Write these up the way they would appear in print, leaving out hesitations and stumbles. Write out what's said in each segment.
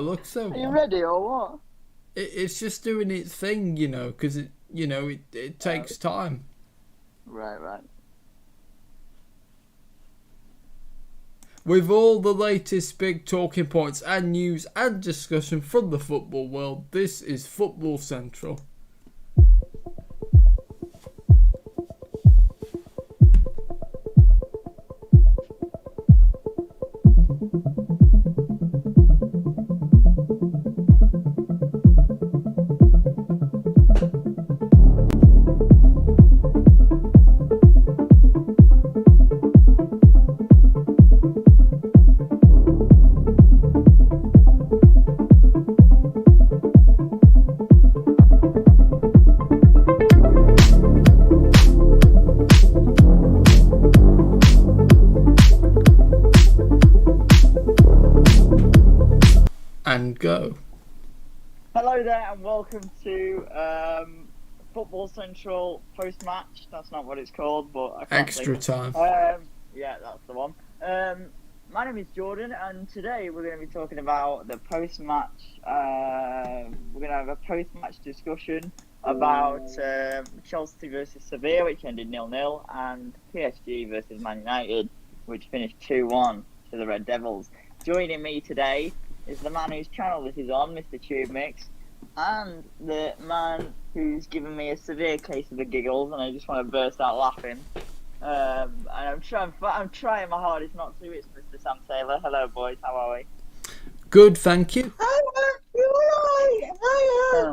Alexa, Are you ready or what? it's just doing its thing, because it takes time. Right. With all the latest big talking points and news and discussion from the football world, this is Football Central. And go. Hello there and welcome to Football Central post-match. That's not what it's called, but I can't Extra time. Yeah, that's the one. My name is Jordan, and today we're going to be talking about the post-match. We're going to have a post-match discussion about Chelsea versus Sevilla, which ended 0-0, and PSG versus Man United, which finished 2-1 to the Red Devils. Joining me today is the man whose channel this is on, Mr. Tube Mix, and the man who's given me a severe case of the giggles, and I just want to burst out laughing. And I'm trying my hardest not to. It's Mr. Sam Taylor. Hello, boys. How are we? Good, thank you. Oh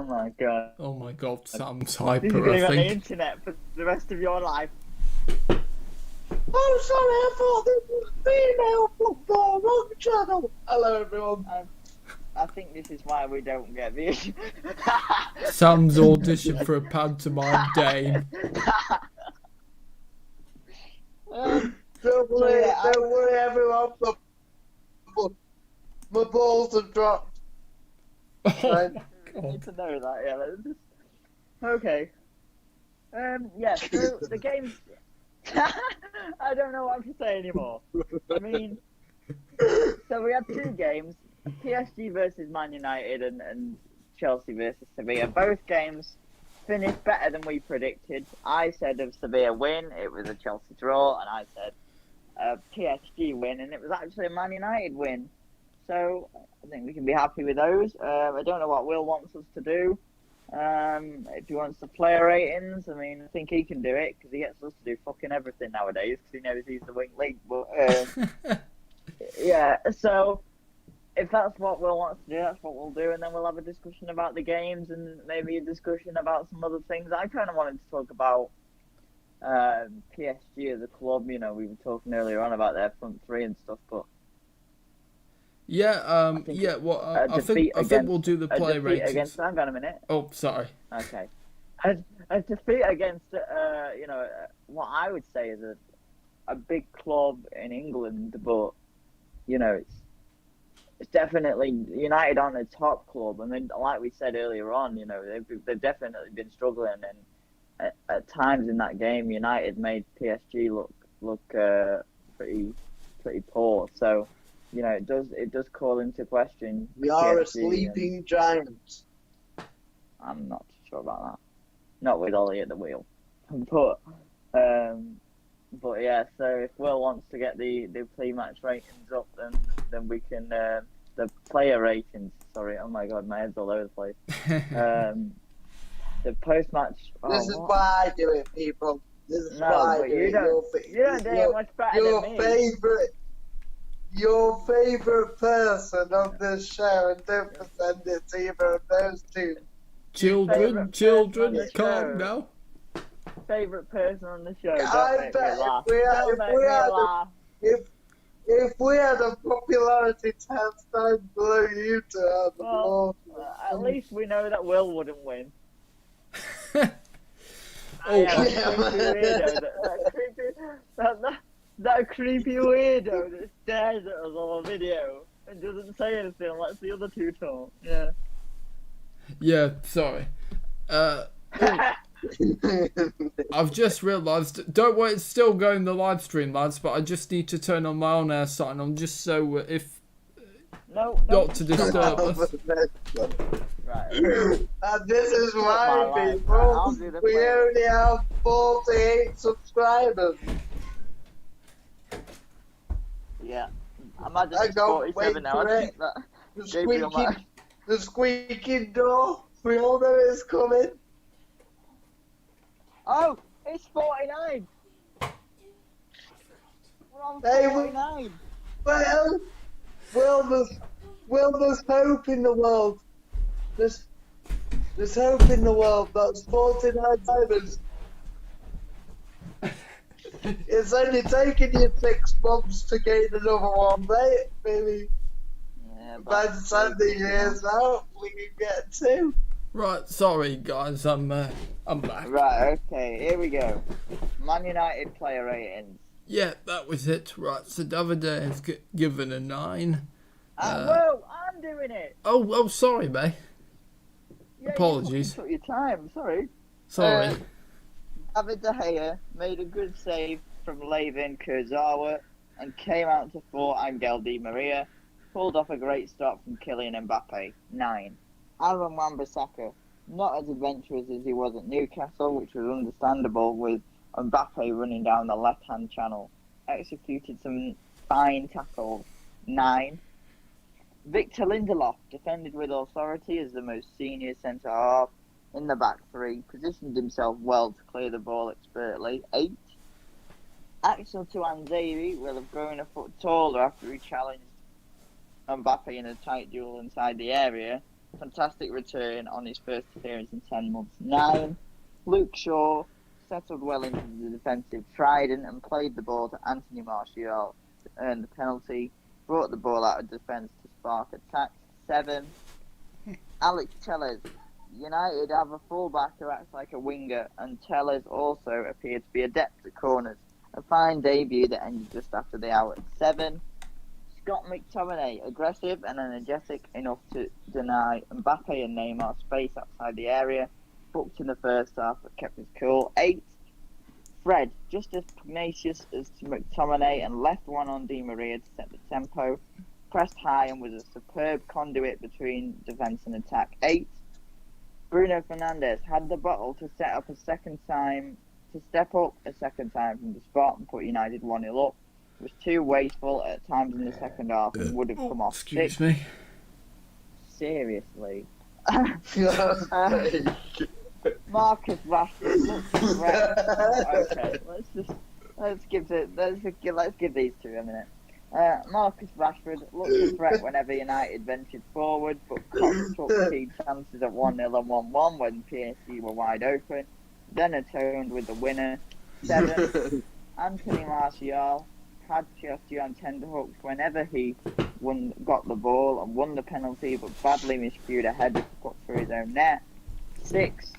my god. Oh my god, Sam's This is hyper, going to be I on the think. internet for the rest of your life. I'm sorry, I thought this was female football, wrong channel. Hello, everyone. I think this is why we don't get the issue. Sam's audition for a pantomime Dane. Don't worry, everyone. My balls have dropped. Oh Right. my You need god. to know that, yeah. Let's just... Okay. Yeah, so the game's... I don't know what to say anymore. I mean, so we had two games, PSG versus Man United and Chelsea versus Sevilla. Both games finished better than we predicted. I said of Sevilla win, it was a Chelsea draw, and I said a PSG win, and it was actually a Man United win. So I think we can be happy with those. I don't know what Will wants us to do. If he wants the player ratings, I mean, I think he can do it because he gets us to do fucking everything nowadays because he knows he's the weak link. But yeah, so if that's what Will wants to do, that's what we'll do, and then we'll have a discussion about the games and maybe a discussion about some other things. I kind of wanted to talk about PSG as a club. You know, we were talking earlier on about their front three and stuff, but Yeah, think well, a I think defeat we'll do the a play defeat ratings. against. Hang on a minute. Oh, sorry. Okay. A defeat against, what I would say is a big club in England, but, it's definitely United on a top club. I mean, like we said earlier on, they've definitely been struggling, and at times in that game, United made PSG look pretty poor. So, it does call into question. We are a PSG sleeping giant. I'm not sure about that. Not with Ollie at the wheel. But yeah, so if Will wants to get the pre-match ratings up, then we can the player ratings. Sorry, oh my god, my head's all over the place. The post-match. This is why I do it, people. This is why I do you it. don't do it much better than me. Your favourite person on this show, and don't pretend it's either of those two. Children, Favourite person on the calm show. now. Favorite person on the show. I Don't make bet me laugh. if we had- Don't if make we me had a- laugh. If we had a popularity test down below you two, Well, at least we know that Will wouldn't win. Oh, That creepy weirdo that stares at us on a video and doesn't say anything and lets the other two talk. Yeah. yeah, sorry. I've just realised. Don't worry, it's still going the live stream, lads. But I just need to turn on my on-air sign on just so if No. Not to disturb us. Right. And this is My why, life, right, people, I'll do the we play. only have 48 subscribers. Yeah. Imagine I it's got 47 now. I think that The Gabriel might. squeaking door. We all know it's coming. Oh, it's 49. We're on Hey, 49. Well, there's hope in the world. There's hope in the world. That's 49 diamonds. It's only taken you 6 months to gain another one, mate. Maybe Yeah, by the time the year's out, we can get 2. Right, sorry guys, I'm back. Right, okay, here we go. Man United player ratings. Yeah, that was it. Right, so Davide has given a 9. Whoa, I'm doing it. Oh, sorry, mate. Yeah, Apologies. You took your time, sorry. Sorry. David De Gea made a good save from Levin Kurzawa and came out to thwart Angel Di Maria. Pulled off a great stop from Kylian Mbappe. 9. Aaron Wan-Bissaka, not as adventurous as he was at Newcastle, which was understandable with Mbappe running down the left-hand channel. Executed some fine tackles. 9. Victor Lindelof defended with authority as the most senior centre-half in the back three. Positioned himself well to clear the ball expertly. 8. Axel Tuanzebe will have grown a foot taller after he challenged Mbappe in a tight duel inside the area. Fantastic return on his first appearance in 10 months. 9. Luke Shaw settled well into the defensive trident and played the ball to Anthony Martial to earn the penalty. Brought the ball out of defence to spark attacks. 7. Alex Telles. United have a fullback who acts like a winger, and Telles also appeared to be adept at corners. A fine debut that ended just after the hour. 7. Scott McTominay, aggressive and energetic enough to deny Mbappe and Neymar space outside the area. Booked in the first half but kept his cool. 8. Fred, just as pugnacious as McTominay and left one on Di Maria to set the tempo. Pressed high and was a superb conduit between defence and attack. 8. Bruno Fernandes had the bottle to step up a second time from the spot and put United 1-0 up. Was too wasteful at times in the second half and would have come off. Excuse 6. me. Seriously. Marcus Rashford looks a threat. Okay, let's give these two a minute. Marcus Rashford looked a threat whenever United ventured forward, but took key chances at 1-0 and 1-1 when PSG were wide open. Then atoned with the winner. 7. Anthony Martial had PSG on tenterhooks whenever he got the ball and won the penalty, but badly miscued a header to put through his own net. 6.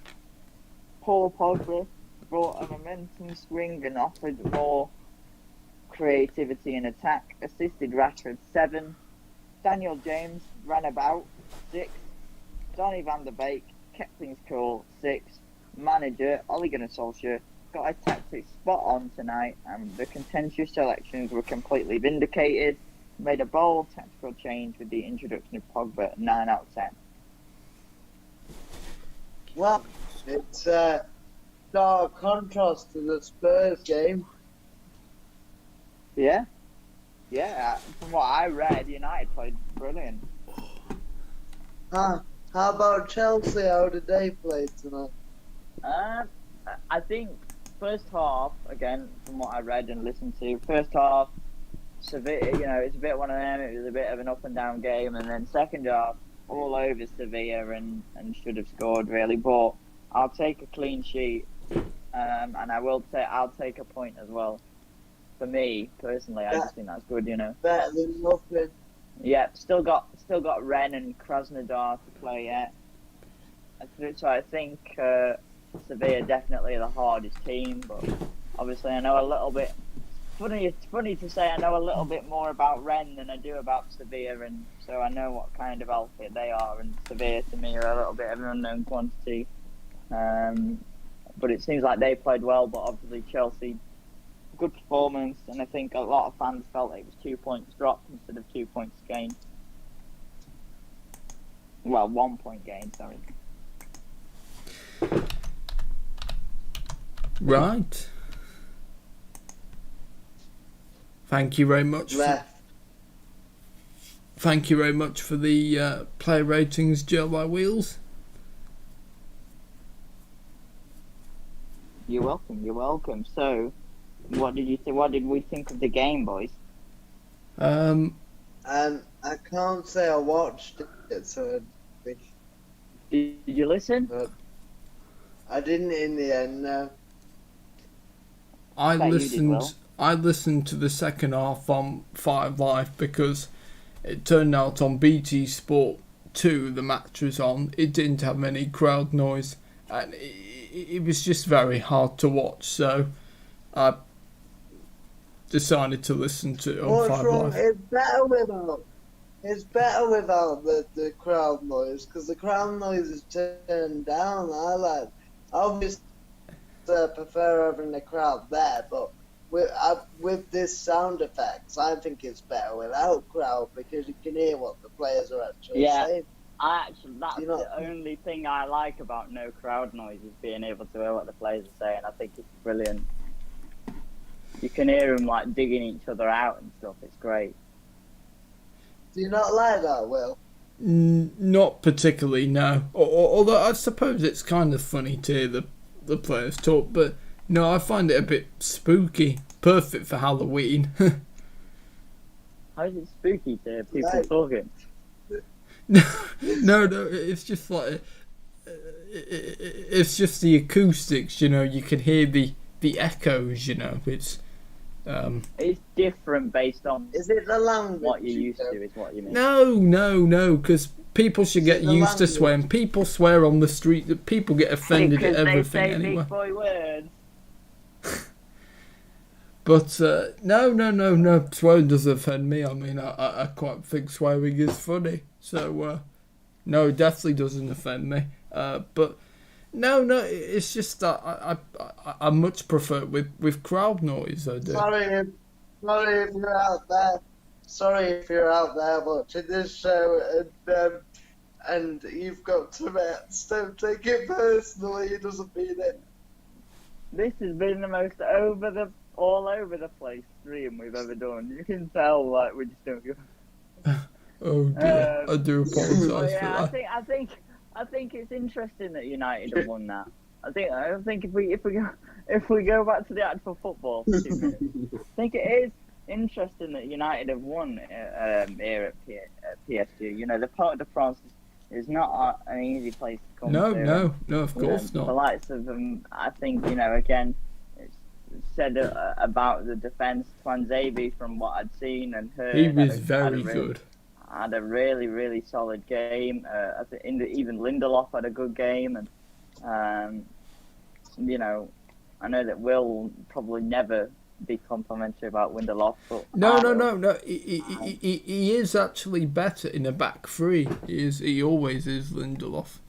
Paul Pogba brought a momentum swing and offered more creativity in attack. Assisted Rashford. 7. Daniel James ran about. 6. Donny van der Beek kept things cool. 6. Manager Ole Gunnar Solskjaer got his tactics spot on tonight, and the contentious selections were completely vindicated. Made a bold tactical change with the introduction of Pogba at 9 out of 10. Well, it's stark contrast to the Spurs game. Yeah, from what I read, United played brilliant. How about Chelsea? How did they play tonight? I think first half, again, from what I read and listened to, first half, Sevilla, it's a bit one of them. It was a bit of an up and down game, and then second half, all over Sevilla and should have scored really. But I'll take a clean sheet, and I'll take a point as well. For me personally, I just think that's good. Better than nothing. Yeah, still got Ren and Krasnodar to play yet. So I think Sevilla definitely the hardest team, but obviously I know a little bit. It's funny to say I know a little bit more about Ren than I do about Sevilla, and so I know what kind of outfit they are. And Sevilla to me are a little bit of an unknown quantity. But it seems like they played well, but obviously Chelsea, good performance, and I think a lot of fans felt it was 2 points dropped instead of 2 points gained. Well, 1 point gain, sorry. Right. Thank you very much. Thank you very much for the player ratings, Joe by Wheels. You're welcome. So, what did we think of the game, boys? I can't say I watched it, so Did you listen? but I didn't in the end. No. I Bet you did well. listened to the second half on 5 Live because it turned out on BT Sport 2 the match was on. It didn't have any crowd noise and it was just very hard to watch, so I decided to listen to it on What's 5 wrong? Live. It's better without the crowd noise, because the crowd noise is turned down. Obviously I prefer having the crowd there, but with this sound effects, I think it's better without crowd, because you can hear what the players are actually saying. That's the only thing I like about no crowd noise, is being able to hear what the players are saying. I think it's brilliant. You can hear them like digging each other out and stuff. It's great. Do you not like that, Will? Not particularly, no. Although I suppose it's kind of funny to hear the players talk, but no, I find it a bit spooky. Perfect for Halloween. How is it spooky to hear people talking? No, it's just like it's just the acoustics, you know. You can hear the echoes, you know. It's different based on. Is it the language? What you're used to is what you mean. No, because people should get used to swearing. People swear on the street. That people get offended at everything they say anyway. Big boy words. But no. Swearing doesn't offend me. I mean, I quite think swearing is funny. So no, it definitely doesn't offend me. But no, it's just that I much prefer it with crowd noise. I do. Sorry if you're out there. Sorry if you're out there watching this show and you've got Tourette's. Don't take it personally. It doesn't mean it. This has been the most all over the place stream we've ever done. You can tell, like, we just don't go. Oh dear, I do apologise for that. I think it's interesting that United have won that. I think if we go back to the actual football for 2 minutes, I think it is interesting that United have won here at PSG. You know, the Parc de France is not an easy place to come to. No, of course not. The likes of them, I think, you know, again, it's said about the defence, Twanzebe, from what I'd seen and heard. He was very good. Had a really, really solid game. I think even Lindelof had a good game, and you know, I know that Will probably never be complimentary about Lindelof, but no. He is actually better in a back three. He always is, Lindelof.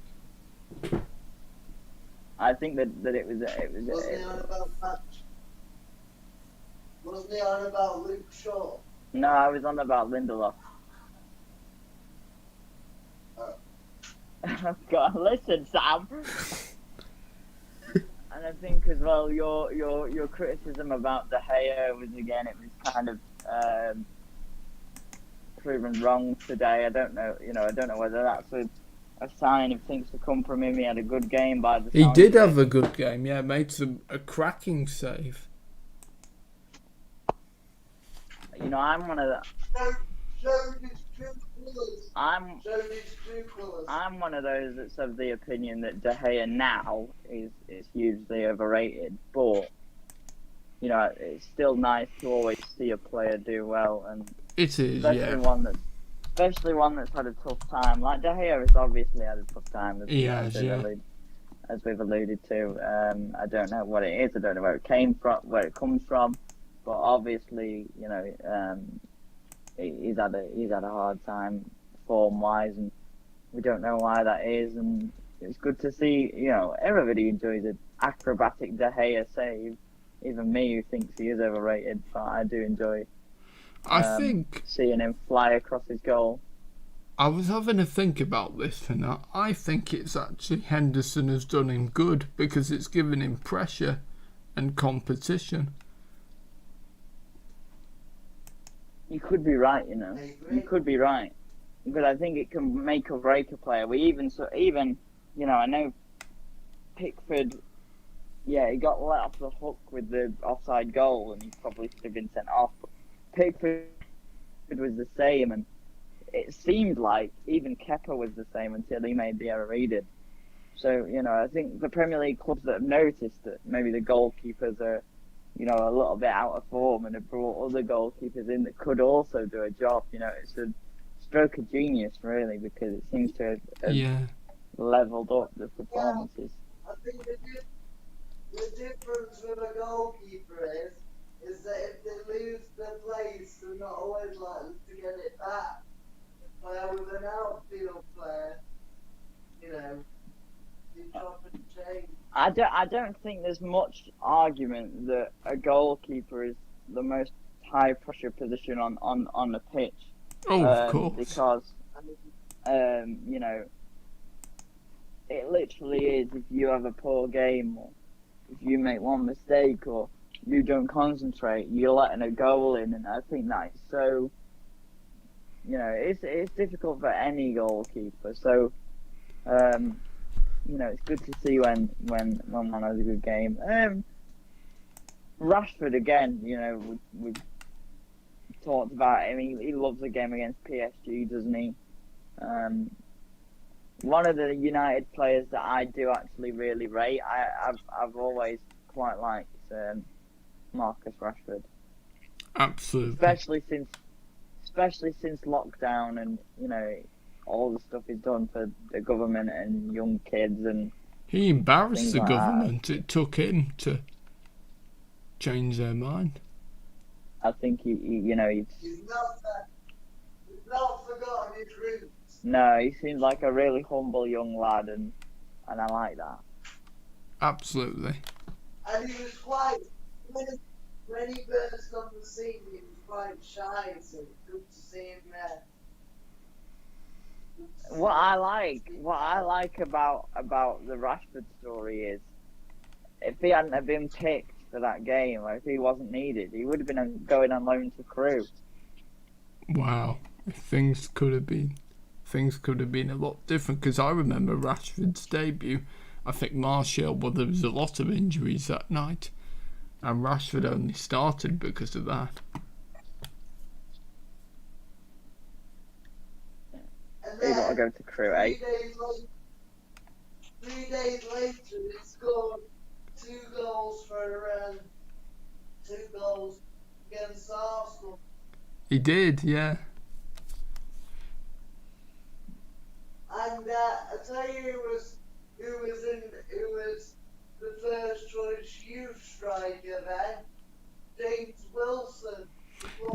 I think that it was. Wasn't he on about match? Wasn't he on about Luke Shaw? No, I was on about Lindelof. God, listen, Sam. And I think as well, your criticism about De Gea was, again, it was kind of proven wrong today. I don't know whether that's a sign of things to come from him. He had a good game by the. He did have a good game. Yeah, made a cracking save. You know, I'm one of the. I'm one of those that's of the opinion that De Gea now is hugely overrated, but you know, it's still nice to always see a player do well, and it is, especially one that's had a tough time. Like De Gea has obviously had a tough time, as we've alluded to. I don't know what it is. I don't know where it comes from, but obviously, you know, he's had a hard time form-wise, and we don't know why that is. And it's good to see, you know, everybody enjoys an acrobatic De Gea save. Even me, who thinks he is overrated, but I do enjoy. I think seeing him fly across his goal. I was having a think about this, and I think it's actually Henderson has done him good because it's given him pressure and competition. You could be right, you know. I agree. You could be right, because I think it can make or break a player. Even, you know, I know Pickford. Yeah, he got let off the hook with the offside goal, and he probably should have been sent off. But Pickford was the same, and it seemed like even Kepa was the same until he made the error he did. So, you know, I think the Premier League clubs that have noticed that maybe the goalkeepers are, you know, a little bit out of form and have brought other goalkeepers in that could also do a job. You know, it's a stroke of genius, really, because it seems to have Yeah. leveled up the performances. I think the difference with a goalkeeper is that if they lose their place, they're not always likely to get it back. Where with an outfield player, you know, you chop and change. I don't think there's much argument that a goalkeeper is the most high pressure position on the pitch. Oh, of course. Because, you know, it literally is. If you have a poor game, or if you make one mistake, or you don't concentrate, you're letting a goal in, and I think that is so. You know, it's difficult for any goalkeeper. So, you know, it's good to see when one has a good game. Rashford again. You know, we talked about him. He loves the game against PSG, doesn't he? One of the United players that I do actually really rate. I've always quite liked Marcus Rashford, Absolutely. especially since lockdown, and you know all the stuff he's done for the government and young kids, and He embarrassed things the like government. It took him to change their mind. I think he you know He's not forgotten his roots. no, he seems like a really humble young lad, and I like that. Absolutely. And he was quite, when he burst on the scene, he was quite shy, so it's good to see him there. What I like about the Rashford story is, if he hadn't have been picked for that game, or if he wasn't needed, he would have been going on loan to Crewe. Wow. Things could have been a lot different, because I remember Rashford's debut. I think Martial, well, there was a lot of injuries that night, and Rashford only started because of that. And He got to then, go to Crewe, eh? 3 days later, he scored 2 goals against Arsenal. He did, yeah. And I tell you who was the first choice youth striker then, James Wilson.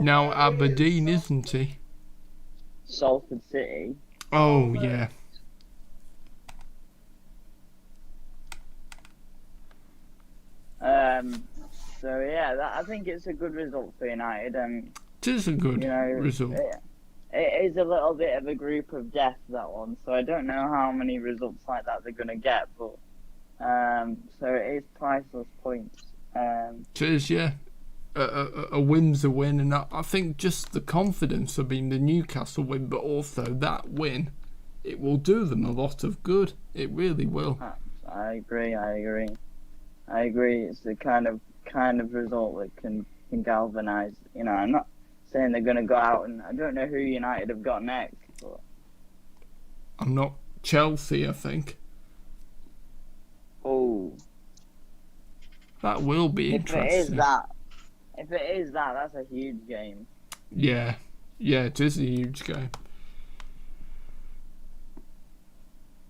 Now Aberdeen, isn't he? Salford City. Oh, yeah. So yeah, I think it's a good result for United, and It is a good you know, result. it is a little bit of a group of death, that one. So I don't know how many results like that they're gonna get, but so it is priceless points. It is, yeah. A win's a win, and I think just the confidence, I mean, the Newcastle win, but also that win, it will do them a lot of good. It really will. I agree. It's the kind of result that can galvanise. You know, I'm not saying they're going to go out, and I don't know who United have got next, but I'm not Chelsea, I think. oh, That will be interesting. If it is that, that's a huge game. Yeah, it is a huge game.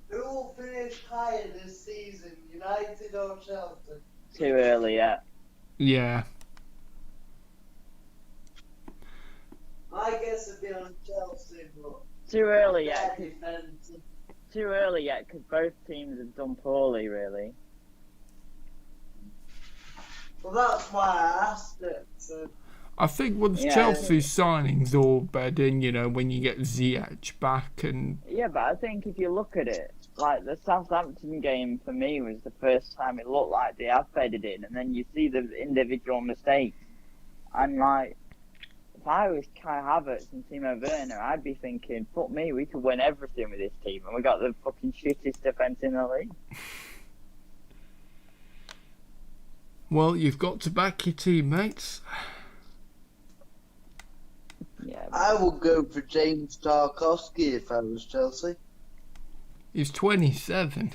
Who will finish higher this season, United or Chelsea? Too early yet. Yeah. My guess would be on Chelsea, but Too early yet. their defence. Too early yet, because both teams have done poorly, really. Well, that's why I asked it. So. I think once Yeah. Chelsea's signings all bed in, when you get Ziyech back and Yeah, but I think if you look at it, like the Southampton game for me was the first time it looked like they have bedded in, and then you see the individual mistakes. And like, if I was Kai Havertz and Timo Werner, I'd be thinking, fuck me, we could win everything with this team, and we got the fucking shittest defence in the league. well, you've got to back your teammates. Yeah, I would go for James Tarkowski if I was Chelsea. He's 27.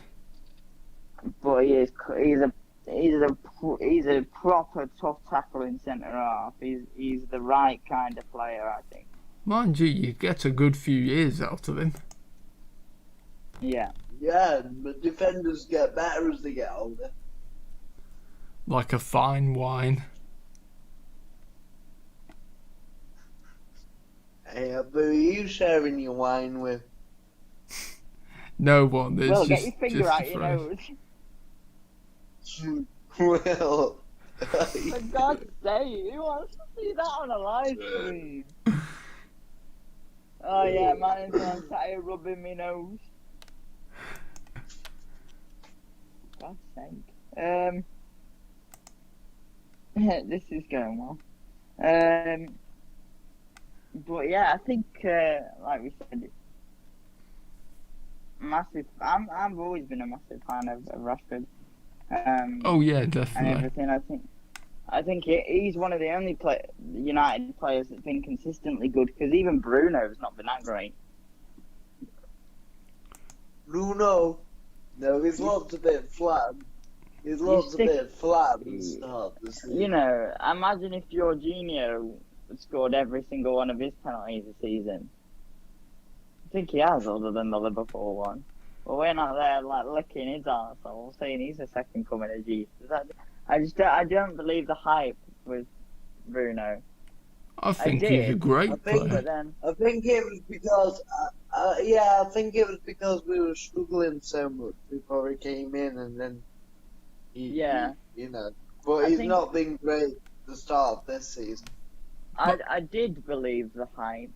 but he's a proper tough tackling centre half. He's the right kind of player, I think. Mind you, you get a good few years out of him. Yeah. Yeah, but defenders get better as they get older. Like a fine wine. Hey, but are you sharing your wine with? No one. It's Well, just, get your finger just out a your phrase. nose. Well, For God's sake, who wants to see that on a live stream? Oh yeah, man is on sat here rubbing me nose. God's sake. This is going well. But yeah, I think like we said, massive. I've always been a massive fan of Rashford. Oh yeah, And definitely. everything. I think he's one of the only United players that's been consistently good. Because even Bruno's not been that great. Bruno, no, his lot's a bit flat. His lot's a bit flat at the start. You know, imagine if Jorginho scored every single one of his penalties this season. I think he has, other than the Liverpool one. But we're not there like licking his arsehole, saying he's the second coming of Jesus. I don't believe the hype with Bruno. I think he's a great I think- player. But then, I think it was because, I think it was because we were struggling so much before he came in, and then Yeah. But I he's think- not been great at the start of this season. I did believe the hype,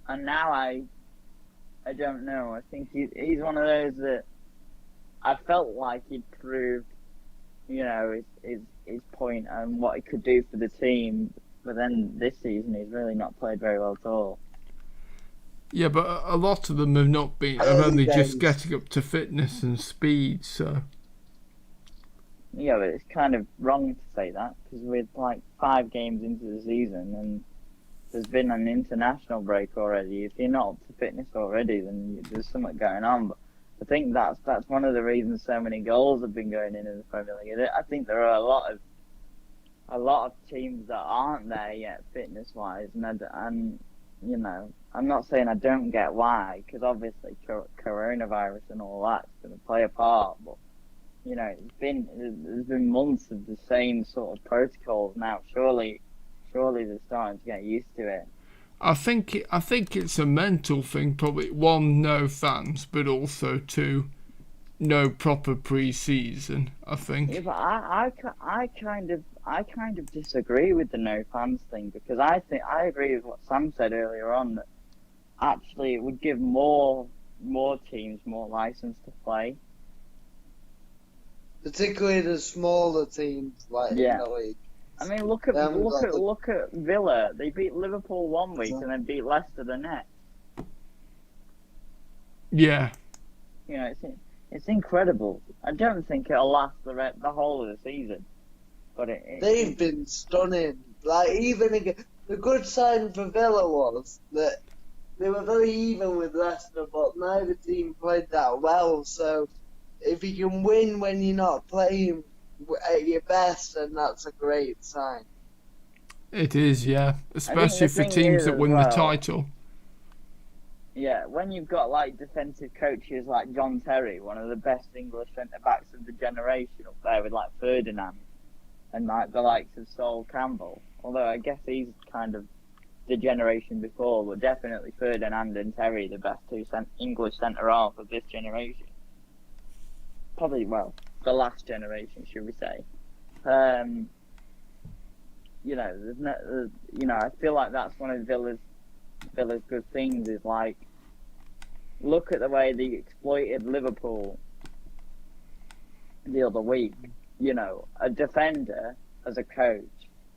and now I don't know. I think he's one of those that I felt like he'd proved, his point and what he could do for the team. But then this season, he's really not played very well at all. Yeah, but a lot of them have not been. Are only just getting up to fitness and speed. So Yeah, but it's kind of wrong to say that because we're like 5 games into the season and there's been an international break already. If you're not up to fitness already, then there's something going on. But I think that's one of the reasons so many goals have been going in the Premier League. I think there are a lot of teams that aren't there yet fitness wise, and I'm not saying I don't get why, because obviously coronavirus and all that's going to play a part, but. There's been months of the same sort of protocols now. Surely they're starting to get used to it. I think it's a mental thing. Probably 1, no fans, but also 2, no proper pre-season. I think. Yeah, but I kind of disagree with the no fans thing because I agree with what Sam said earlier on that actually it would give more teams more license to play. Particularly the smaller teams in the league. I mean, look at Villa. They beat Liverpool one week and then beat Leicester the next. Yeah. It's incredible. I don't think it'll last the whole of the season, but they've been stunning. The good sign for Villa was that they were very even with Leicester, but neither team played that well. So if you can win when you're not playing at your best, then that's a great sign. It is, yeah. Especially for teams that win the title. Yeah, when you've got defensive coaches like John Terry, one of the best English centre backs of the generation, up there with Ferdinand and the likes of Sol Campbell. Although I guess he's kind of the generation before, but definitely Ferdinand and Terry, the best 2 English centre half of this generation. Probably, the last generation, should we say. you know, there's no, you know, I feel like that's one of Villa's good things is like, look at the way they exploited Liverpool the other week. You know, a defender as a coach,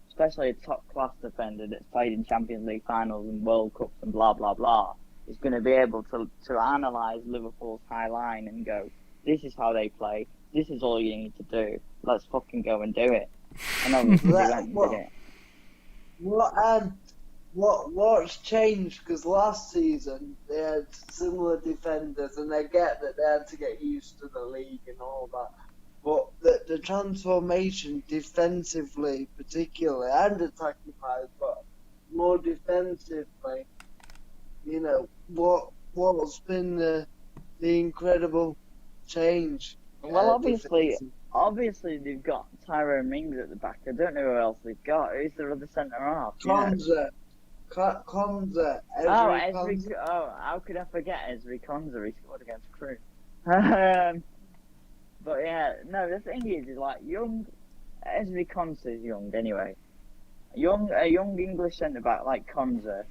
especially a top class defender that's played in Champions League finals and World Cups and blah blah blah, is going to be able to analyse Liverpool's high line and go, this is how they play. This is all you need to do. Let's fucking go and do it. And obviously they went and did it. What's changed? Because last season they had similar defenders, and I get that they had to get used to the league and all that. But the transformation defensively, particularly, and attacking wise, but more defensively, you know, what's been the incredible change? Well, obviously they've got Tyrone Mings at the back. I don't know who else they've got. Who's their other centre half? Konza. Esri. Oh, how could I forget Esri Konza? He scored against Crewe. But yeah, no. The thing is like Esri Konza is young anyway. A young English centre back like Konza,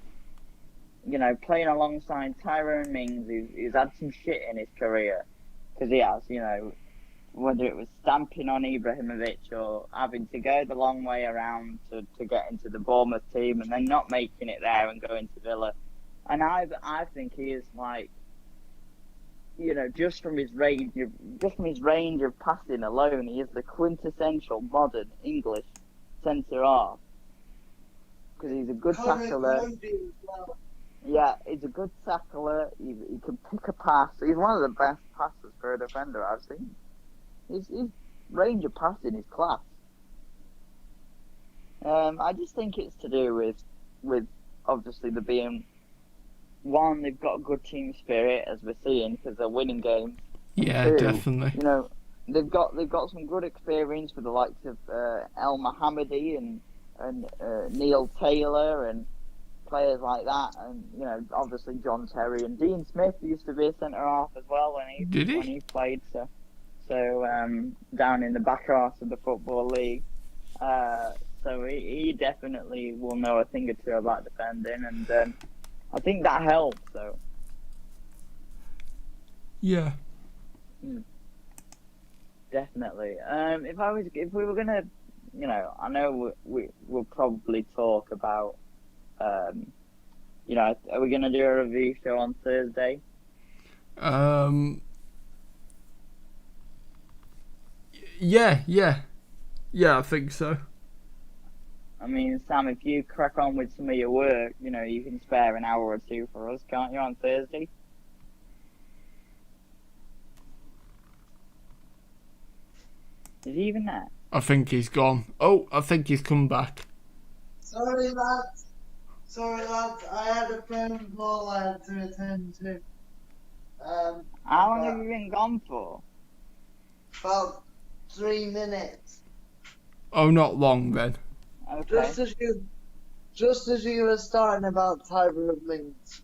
you know, playing alongside Tyrone Mings, who's had some shit in his career, because he has, you know, whether it was stamping on Ibrahimovic or having to go the long way around to get into the Bournemouth team and then not making it there and going to Villa. And I think he is like, you know, just from his range of passing alone, he is the quintessential modern English centre half. Because he's a good tackler. Yeah, he's a good tackler. He can pick a pass. He's one of the best passers for a defender I've seen. His range of passing is class. I just think it's to do with obviously the being one, they've got a good team spirit as we're seeing because they're winning games. Yeah, Two, definitely. You know, they've got some good experience with the likes of El Mohammadi and Neil Taylor and players like that, and you know, obviously John Terry and Dean Smith used to be a centre half as well when he played. So down in the back half of the Football League. So he definitely will know a thing or two about defending, and I think that helps. So yeah, definitely. If we were gonna, you know, I know we'll probably talk about, you know, are we gonna do a review show on Thursday? Yeah, I think so. I mean, Sam, if you crack on with some of your work, you know, you can spare an hour or two for us, can't you, on Thursday? Is he even there? I think he's gone. Oh, I think he's come back. Sorry, lads. I had a phone call I had to attend to. How long have you been gone for? About 3 minutes. Oh, not long then. Okay. Just as you were starting about Tyrone Mings.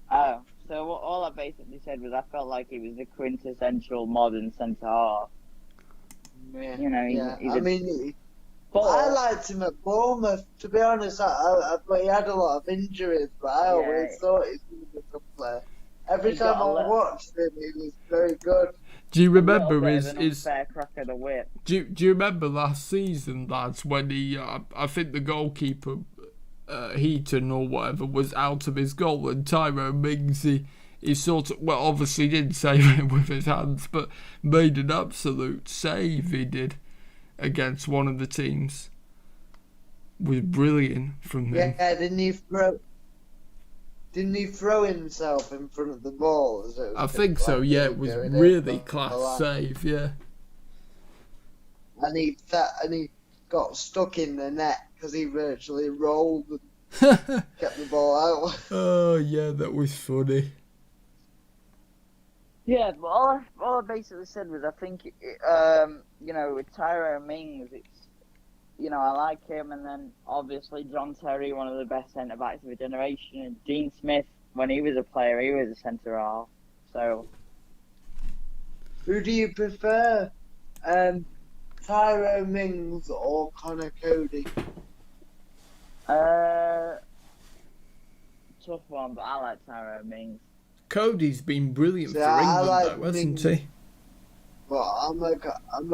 Oh, so all I basically said was I felt like he was the quintessential modern centre half. Yeah. You know, I liked him at Bournemouth. To be honest, but he had a lot of injuries, but I always thought he was a good player. Every time I watched him, he was very good. Do you remember his crack of the whip? Do you remember last season, lads, when he I think the goalkeeper Heaton or whatever was out of his goal, and Tyrone Mings he sort of, well, obviously didn't save it with his hands, but made an absolute save. He did against one of the teams. Was brilliant from him. Yeah, didn't he throw himself in front of the ball? I think so. Yeah, it was really class save. Yeah. And he got stuck in the net because he virtually rolled and kept the ball out. Oh yeah, that was funny. Yeah, but all I basically said was I think, you know, with Tyrone Mings, it's, you know, I like him, and then obviously John Terry, one of the best centre backs of a generation, and Dean Smith, when he was a player, he was a centre half. So, who do you prefer, Tyrone Mings or Connor Cody? Tough one, but I like Tyrone Mings. Cody's been brilliant See, for I England, like though, hasn't Mings. he? But I'm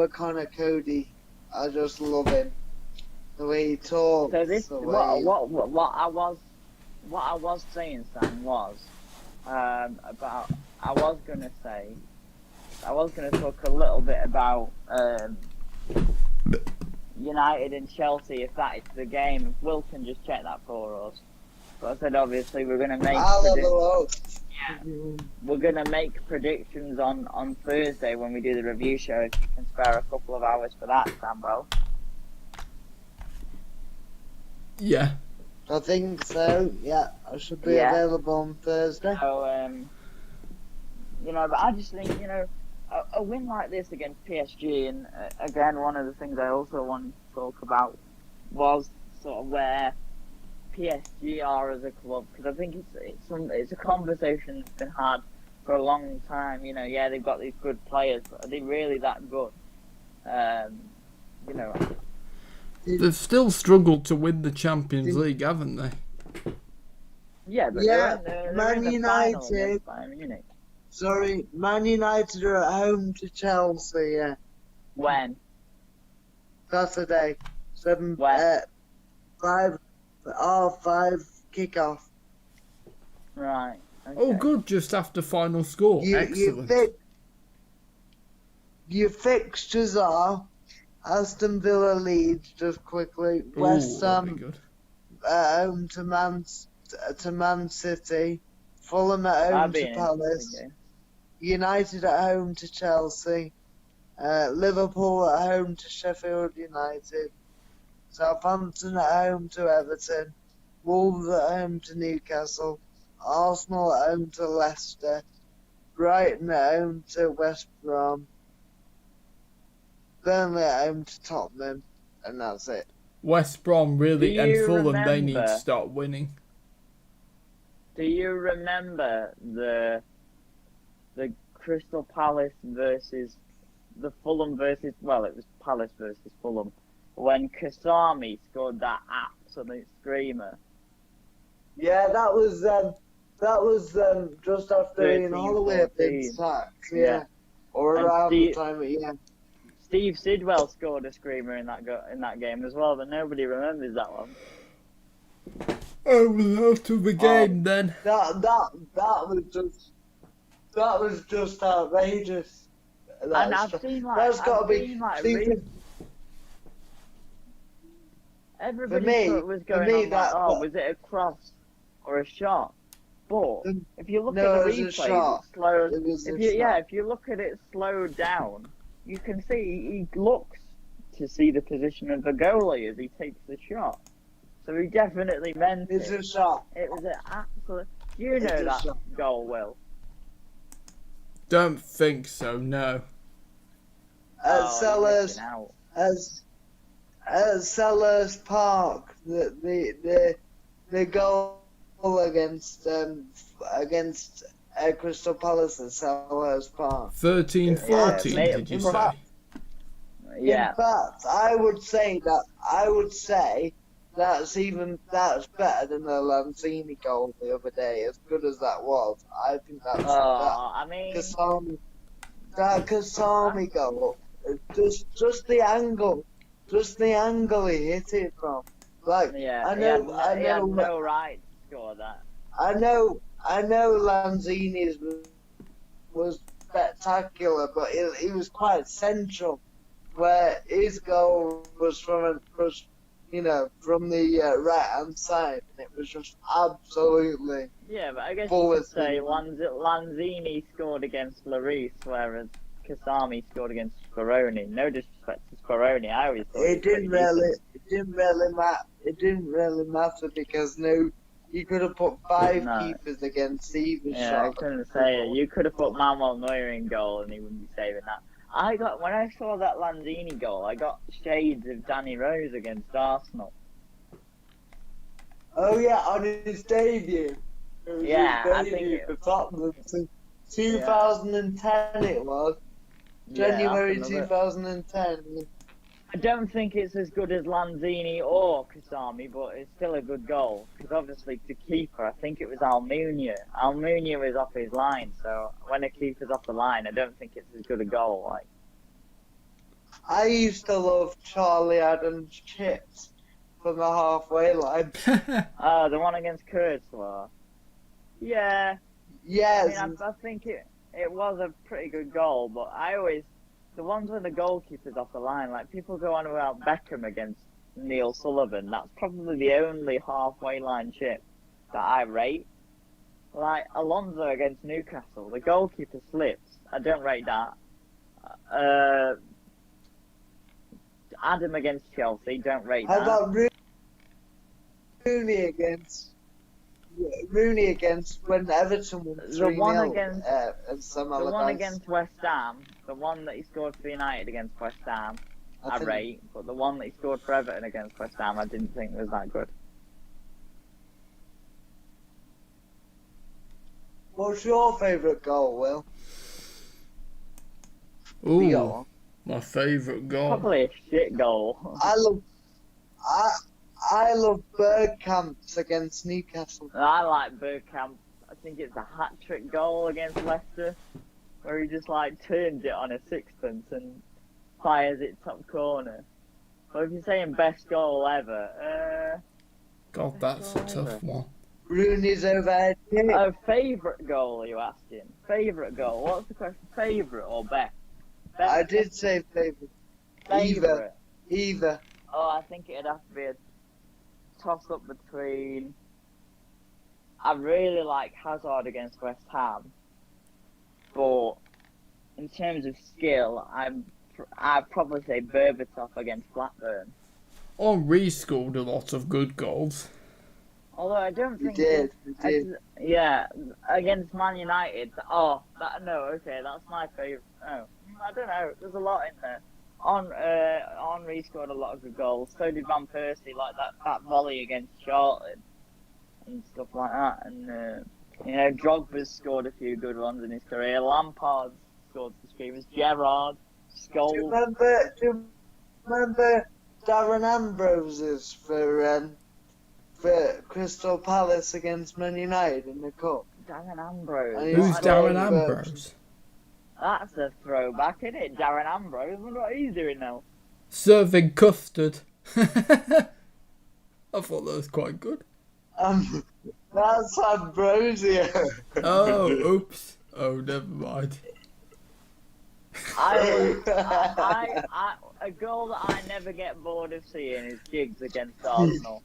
a kind of Cody. I just love him. The way he talks. So this the what way what I was saying, Sam, was about I was gonna talk a little bit about United and Chelsea, if that is the game. Will can just check that for us. But I said obviously we're gonna make we're gonna make predictions on Thursday when we do the review show. If you can spare a couple of hours for that, Sambo. Yeah. I think so. Yeah, I should be available on Thursday. So but I just think a win like this against PSG, and again, one of the things I also wanted to talk about was sort of where PSG are as a club, because I think it's a conversation that's been had for a long time. They've got these good players, but are they really that good? They've still struggled to win the Champions League, haven't they? Yeah, but they're Man in the final United. against Bayern Munich. Sorry, Man United are at home to Chelsea. Yeah, When? Saturday, 7 When? 5 kickoff. Right. Okay. Oh, good, just after final score. Excellent. Your fixtures are Aston Villa, Leeds, just quickly. West Ham at home to Man City. Fulham at home to Palace. United at home to Chelsea. Liverpool at home to Sheffield United. Southampton at home to Everton. Wolves at home to Newcastle. Arsenal at home to Leicester. Brighton at home to West Brom. Burnley at home to Tottenham. And that's it. West Brom really and Fulham, they need to start winning. Do you remember the Crystal Palace versus the Fulham versus, well, it was Palace versus Fulham, when Kasami scored that absolute screamer? Yeah, that was just after Ian Holloway had been sacked. Yeah. Or around the time, Steve Sidwell scored a screamer in that game as well, but nobody remembers that one. Oh, well, after the game then. That was just outrageous. And I've seen everybody thought it was going on was it a cross or a shot? But if you look at the replay, if you look at it slowed down, you can see he looks to see the position of the goalie as he takes the shot. So he definitely meant it. It's a shot. It was an absolute. You know that goal, Will. Don't think so. No. Sellers Park, the goal against Crystal Palace at Sellers Park. 13-14, did you say? Yeah. In fact, I would say that's better than the Lanzini goal the other day. As good as that was, I think that's that Kasami goal. Just the angle he hit it from. Like, he had no right to score that. I know Lanzini's was spectacular, but he was quite central, where his goal was from the right hand side, and it was just absolutely. Yeah, but I guess you could say Lanzini scored against Lloris, whereas Kasami scored against Speroni. No disrespect to Speroni, I always thought it didn't really matter because you could have put 5 keepers against either shot. Yeah, I couldn't say it. You could have put Manuel Neuer in goal and he wouldn't be saving that. When I saw that Lanzini goal, I got shades of Danny Rose against Arsenal. Oh yeah, on his debut. I think it for Tottenham. 2010 it was. January 2010. I don't think it's as good as Lanzini or Kasami, but it's still a good goal. Because obviously, to keeper, I think it was Almunia. Almunia was off his line, so when a keeper's off the line, I don't think it's as good a goal. Like, I used to love Charlie Adams' chips from the halfway line. the one against Kurtzler. Yeah, Yes, I mean, I think it was a pretty good goal, but the ones when the goalkeeper's off the line, like people go on about Beckham against Neil Sullivan. That's probably the only halfway line chip that I rate. Like Alonso against Newcastle, the goalkeeper slips. I don't rate that. Adam against Chelsea, don't rate how that. about Rooney against when Everton won 3-0 The one against West Ham, the one that he scored for United against West Ham, I rate, but the one that he scored for Everton against West Ham, I didn't think was that good. What's your favourite goal, Will? Ooh, my favourite goal. Probably a shit goal. I love Bergkamp's against Newcastle. I like Bergkamp. I think it's a hat-trick goal against Leicester, where he just like turns it on a sixpence and fires it top corner. But if you're saying best goal ever, God, that's a tough one. Rooney's overhead kick. Oh, favourite goal, are you asking? Favourite goal? What's the question? Favourite or best? I did say favourite. Favourite. Either. Oh, I think it'd have to be a toss-up between... I really like Hazard against West Ham, but in terms of skill, I'd probably say Berbatov against Blackburn. Henri scored a lot of good goals. Although I don't He think did. yeah, against Man United. Okay, that's my favourite. Oh, I don't know. There's a lot in there. Henri scored a lot of good goals. So did Van Persie, like that volley against Charlton and stuff like that. And Drogba's scored a few good ones in his career. Lampard's scored some screamers. Gerrard, Scholes. Do you remember Darren Ambrose's for Crystal Palace against Man United in the cup? Darren Ambrose. Who's Darren Ambrose? That's a throwback, isn't it? Darren Ambrose. I wonder what he's doing now. Serving custard. I thought that was quite good. That's Ambrosio. Oh, oops. Oh, never mind. A goal that I never get bored of seeing is Giggs against Arsenal.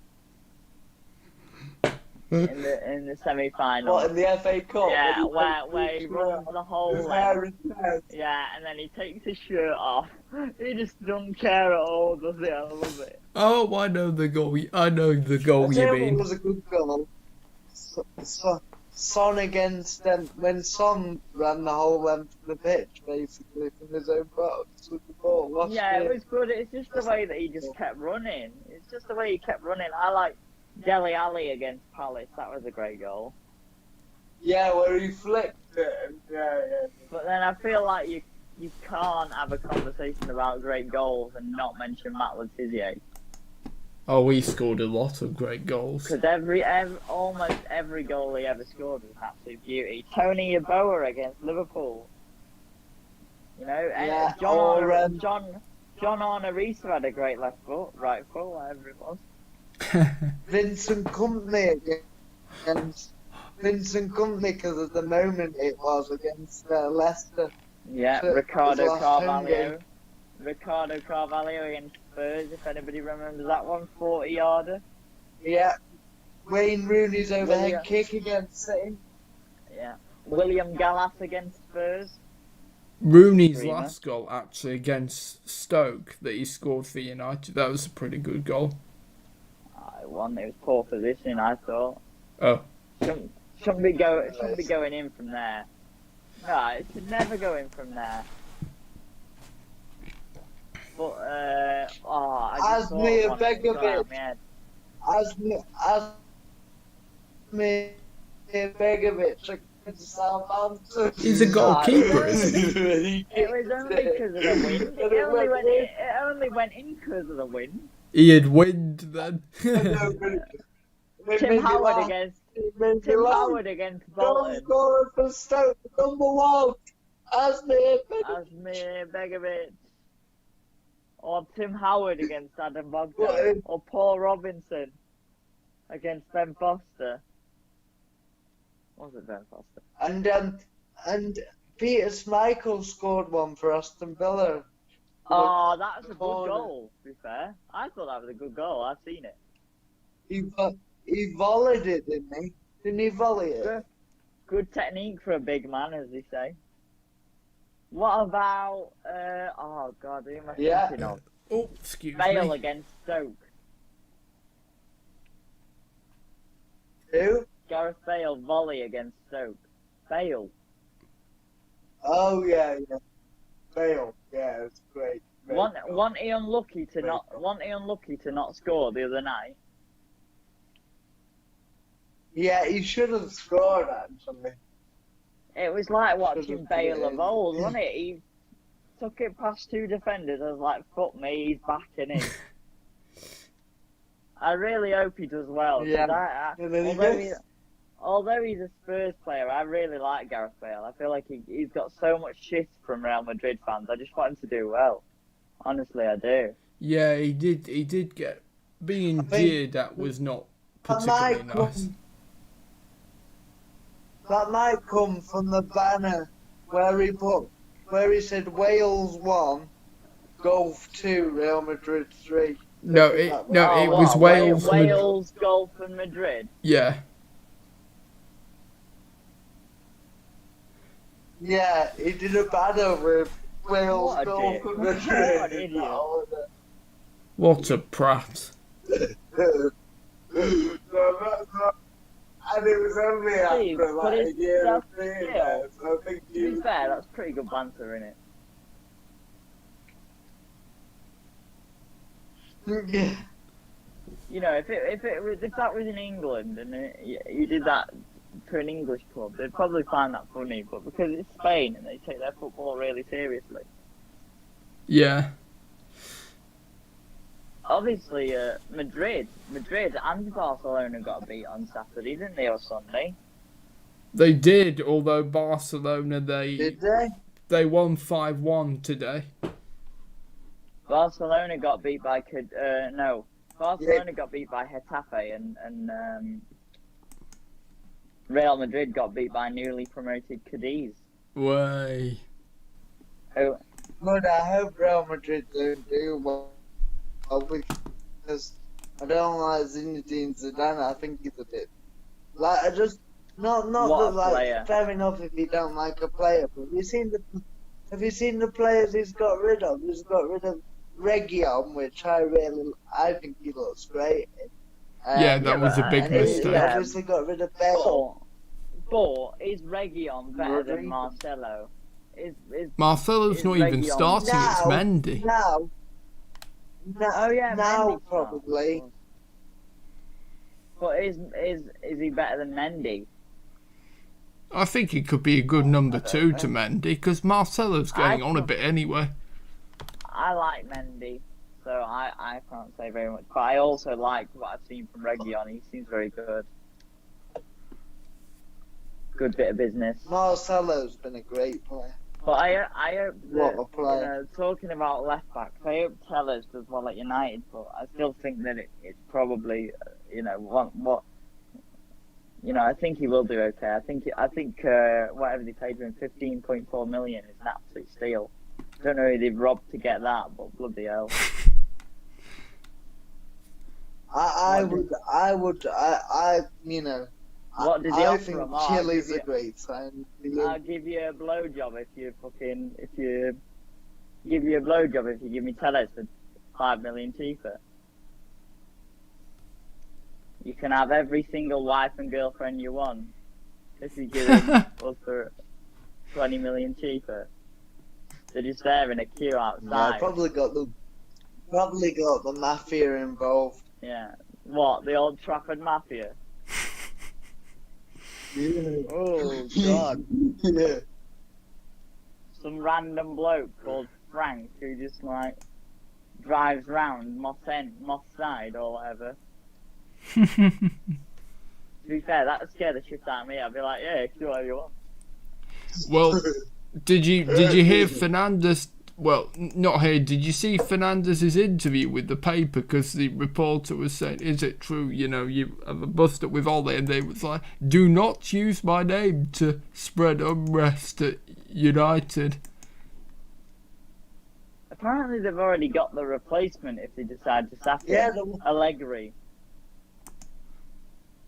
in the semi-final. What, in the FA Cup? Yeah, where he runs the whole length. Yeah, and then he takes his shirt off. He just doesn't care at all, does he? I love it. Oh, I know the goal. I know the goal you mean. It was a good goal. Son against when Son ran the whole length of the pitch, basically from his own box with the ball. Yeah, it was good. It's just the way that he just kept running. It's just the way he kept running. I like Dele Alli against Palace. That was a great goal. Yeah, where he flicked it. Yeah. But then I feel like you can't have a conversation about great goals and not mention Matt Le Tissier. Oh, he scored a lot of great goals. Because almost every goal he ever scored was an absolute beauty. Tony Yeboah against Liverpool. Yeah, John Arneisa had a great left foot, right foot, whatever it was. Vincent Kompany because at the moment it was against Leicester. Yeah, So, Ricardo Carvalho. Ricardo Carvalho against Spurs, if anybody remembers that one, 40-yarder. Yeah. Wayne Rooney's overhead kick against City. Yeah. William Gallas against Spurs. Rooney's last goal, actually, against Stoke, that he scored for United, that was a pretty good goal. It was poor position, I thought. Oh. Shouldn't be going in from there. No, it should never go in from there. But I just Asmir Begovic. Begovic Southampton. He's a goalkeeper, Oh, isn't he? it was only because of the wind. It only went in because of the wind. He had wind then. Tim Howard against Goal Bolton. scorer for Stoke, number 1. Asmir Begovic. Or Tim Howard against Adam Bogdan. Or Paul Robinson against Ben Foster. Was it Ben Foster? And Peter Schmeichel scored one for Aston Villa. Oh, that was a good goal, to be fair. I thought that was a good goal. I've seen it. He volleyed it, didn't he? Didn't he volley it? Good technique for a big man, as they say. What about, oh God, who am I thinking of? Oh, excuse Bale me. against Stoke. Who? Gareth Bale volley against Stoke. Bale. Oh yeah. Bale. Yeah, it's great. Wasn't he unlucky to not score the other night? Yeah, he should have scored actually. It was like watching Bale of old, wasn't it? He took it past 2 defenders. I was like, fuck me, he's back in it. I really hope he does well. Yeah. Although he's a Spurs player, I really like Gareth Bale. I feel like he's got so much shit from Real Madrid fans. I just want him to do well. Honestly, I do. Yeah, he did get being jeered at was not particularly nice. That might come from the banner where he said Wales 1, Golf 2, Real Madrid 3. No, it was Wales. Wales, Golf, and Madrid. Yeah. Yeah, he did a banner with Wales, Golf, and Madrid. What an idiot. What a prat. And it was only after like a year of being there, so I think to be fair, that's pretty good banter, isn't it? Yeah. You know, if that was in England and you did that to an English club, they'd probably find that funny. But because it's Spain and they take their football really seriously. Yeah. Obviously, Madrid and Barcelona got beat on Saturday, didn't they, or Sunday? They did, although Barcelona, Did they won 5-1 today. Barcelona got beat by got beat by Getafe and Real Madrid got beat by newly promoted Cadiz. Way. Oh, But I hope Real Madrid don't do well because I don't like Zinedine Zidane. I think he's a bit like I just not What that, like player? fair enough if you don't like a player, but have you seen the players he's got rid of? He's got rid of Region, which I think he looks great. Yeah, that was a big and he mistake. obviously got rid of Bale. But is Region better than Marcelo? Marcelo's not even Region- starting, it's Mendy. Now, Oh yeah, now Mendy's probably. not. But is he better than Mendy? I think he could be a good number 2 to Mendy, because Marcelo's going on a bit anyway. I like Mendy, so I can't say very much. But I also like what I've seen from Region. He seems very good. Good bit of business. Marcelo's been a great player. But I hope What a that, player. talking about left backs, I hope Tellers does well at United, but I still think that it's probably, I think he will do okay. I think whatever they paid for him, 15.4 million, is an absolute steal. Don't know who they've robbed to get that, but bloody hell. I What did he I offer think him? Chile's a great sign. I'll give you a blowjob if you give me Tellers for 5 million cheaper. You can have every single wife and girlfriend you want if you give him us for 20 million cheaper. They're just there in a queue outside. Yeah, probably got the mafia involved. Yeah. What, the Old Trafford Mafia? Oh God! Yeah. Some random bloke called Frank who just like drives round Moss Side or whatever. To be fair, that would scare the shit out of me. I'd be like, yeah, do whatever you want. Well, did you hear Fernandez? Well, not hear. Did you see Fernandez's interview with the paper? Because the reporter was saying, "Is it true? You know, you have a bust up with Ollie," and they was like, "Do not use my name to spread unrest at United." Apparently, they've already got the replacement if they decide to sack Yeah, him. Allegri.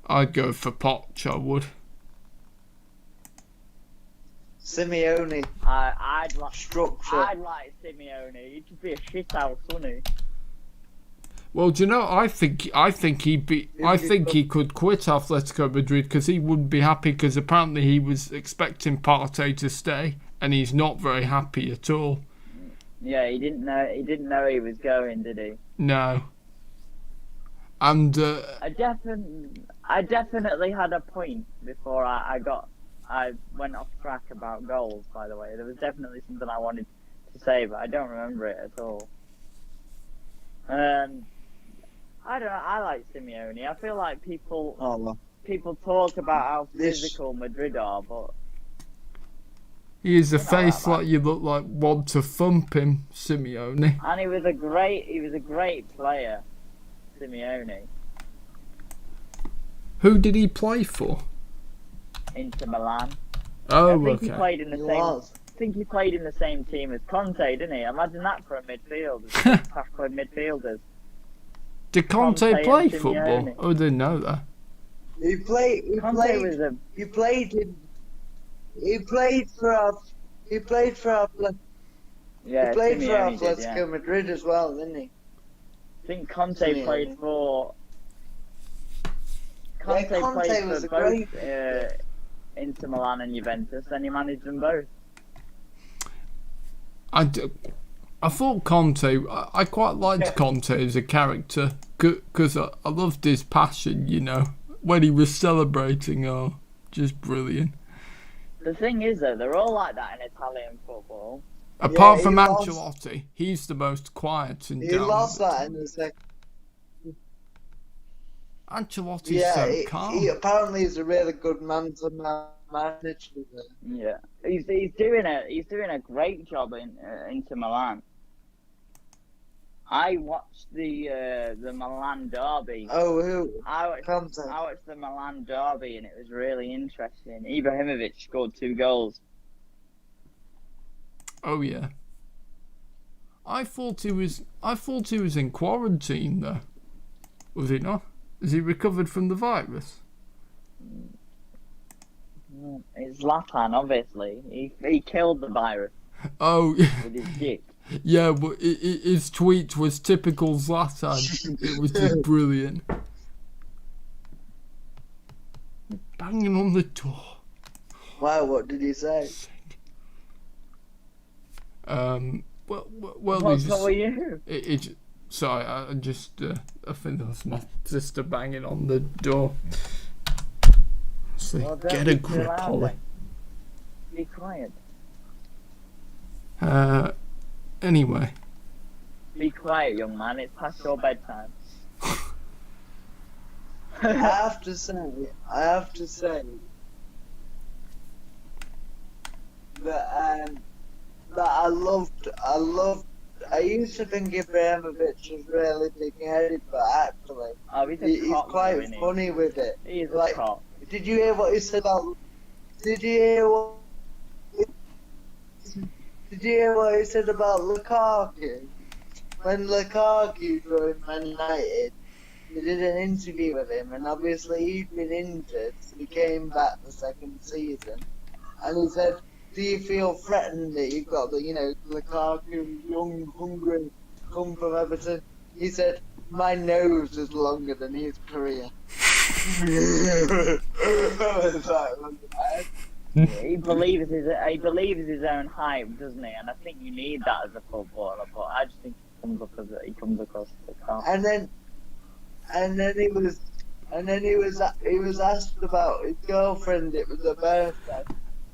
I'd go for Poch. I would. Simeone I'd like Simeone. He could be a shithouse, wouldn't he? Well, do you know? I think he could quit Atletico Madrid because he wouldn't be happy. Because apparently he was expecting Partey to stay, and he's not very happy at all. Yeah, he didn't know he was going, did he? No. And I definitely had a point before I went off track about goals. By the way, there was definitely something I wanted to say, but I don't remember it at all. I don't know. I like Simeone. I feel like people talk about how physical Madrid are, but he is a face like you look like want to thump him, Simeone. And he was a great player, Simeone. Who did he play for? Inter Milan. Oh, I think okay. he played in the same. I think he played in the same team as Conte, didn't he? Imagine that for a midfielder. For midfielders. Did Conte play football? Oh, I didn't know that. He played for Atletico Madrid as well, didn't he? I think Conte played for. Conte played for both Inter Milan and Juventus, and he managed them both. I thought Conte. I quite liked Conte as a character because I loved his passion. You know, when he was celebrating, just brilliant. The thing is, though, they're all like that in Italian football. Apart from Ancelotti, he's the most quiet and down. He lost that in the second. Ancelotti's so calm. He apparently is a really good man to manage. Yeah, he's doing a great job in Inter Milan. I watched the Milan derby. Oh, who? I watched the Milan derby, and it was really interesting. Ibrahimovic scored 2 goals. Oh yeah. I thought he was in quarantine though. Was he not? Has he recovered from the virus? It's Zlatan, obviously. He killed the virus. Oh, with his dick. Yeah, but his tweet was typical Zlatan. It was just brilliant. Banging on the door. Wow, what did he say? What were you? Sorry, I think that was my sister banging on the door. So Well, get a grip, Ollie. Be quiet. Anyway. Be quiet, young man. It's past your bedtime. I have to say that I used to think Ibrahimovic was really big-headed, but actually, he's quite funny with it. He's a cop. Did you hear what he said about? Did you hear what he said about Lukaku? When Lukaku joined Man United, they did an interview with him, and obviously he'd been injured, so he came back the second season, and he said, "Do you feel threatened that you've got the, Lukaku, young, hungry, come from Everton?" He said, "My nose is longer than his career." He believes his own hype, doesn't he? And I think you need that as a footballer. But I just think he comes across the car. And then And then he was asked about his girlfriend. It was her birthday,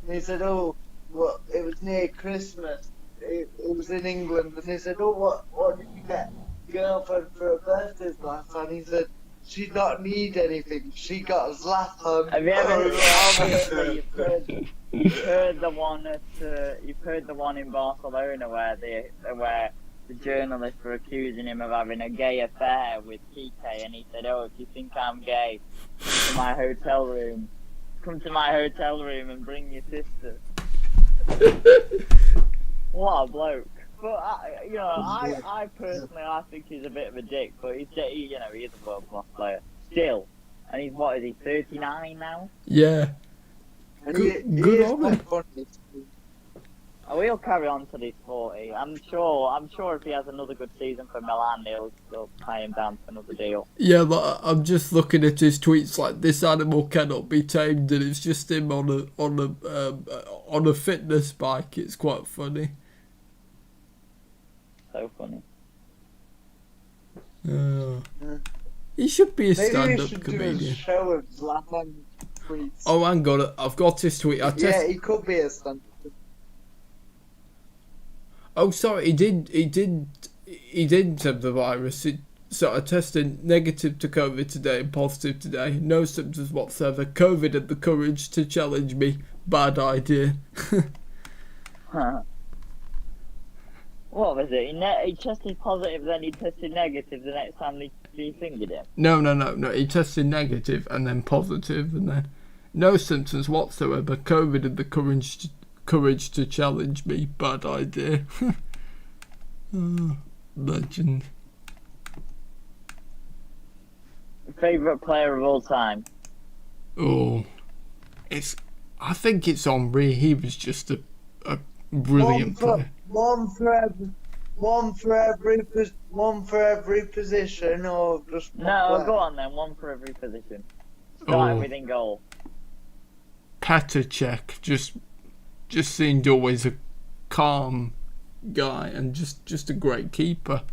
and he said, "Oh, well, it was near Christmas. It was in England." And he said, "Oh, what did you get your girlfriend for her birthday last time?" He said, "She not need anything. She got Zlatan." Have you ever obviously you've heard the one in Barcelona where the journalists were accusing him of having a gay affair with Kike, and he said, "Oh, if you think I'm gay, come to my hotel room. Come to my hotel room and bring your sister." What a bloke! But I personally, I think he's a bit of a dick. But he is a world-class player still, and what is he? 39 now. Yeah. And Good he is on quite him. funny. Oh, he'll carry on till he's 40. I'm sure if he has another good season for Milan, they'll tie him down for another deal. Yeah, like, I'm just looking at his tweets like this animal cannot be tamed, and it's just him on a fitness bike. It's quite funny. So funny. He should be a Maybe we stand-up should do a comedian. show of Zlatan tweets. Oh, hang on, I've got his tweet. Yeah, he could be a stand-up. Oh, sorry, he did have the virus. So I tested negative to COVID today and positive today. No symptoms whatsoever. COVID had the courage to challenge me. Bad idea. What was it? He tested positive, then he tested negative the next time he fingered him. No. He tested negative and then positive and then no symptoms whatsoever. COVID had the courage to challenge me. Bad idea. Legend. Favorite player of all time? Oh, I think it's Henri. He was just a brilliant player. One for every position, or just one No, player? go on then. One for every position. Starting with in goal. Petr Cech just seemed always a calm guy and just a great keeper.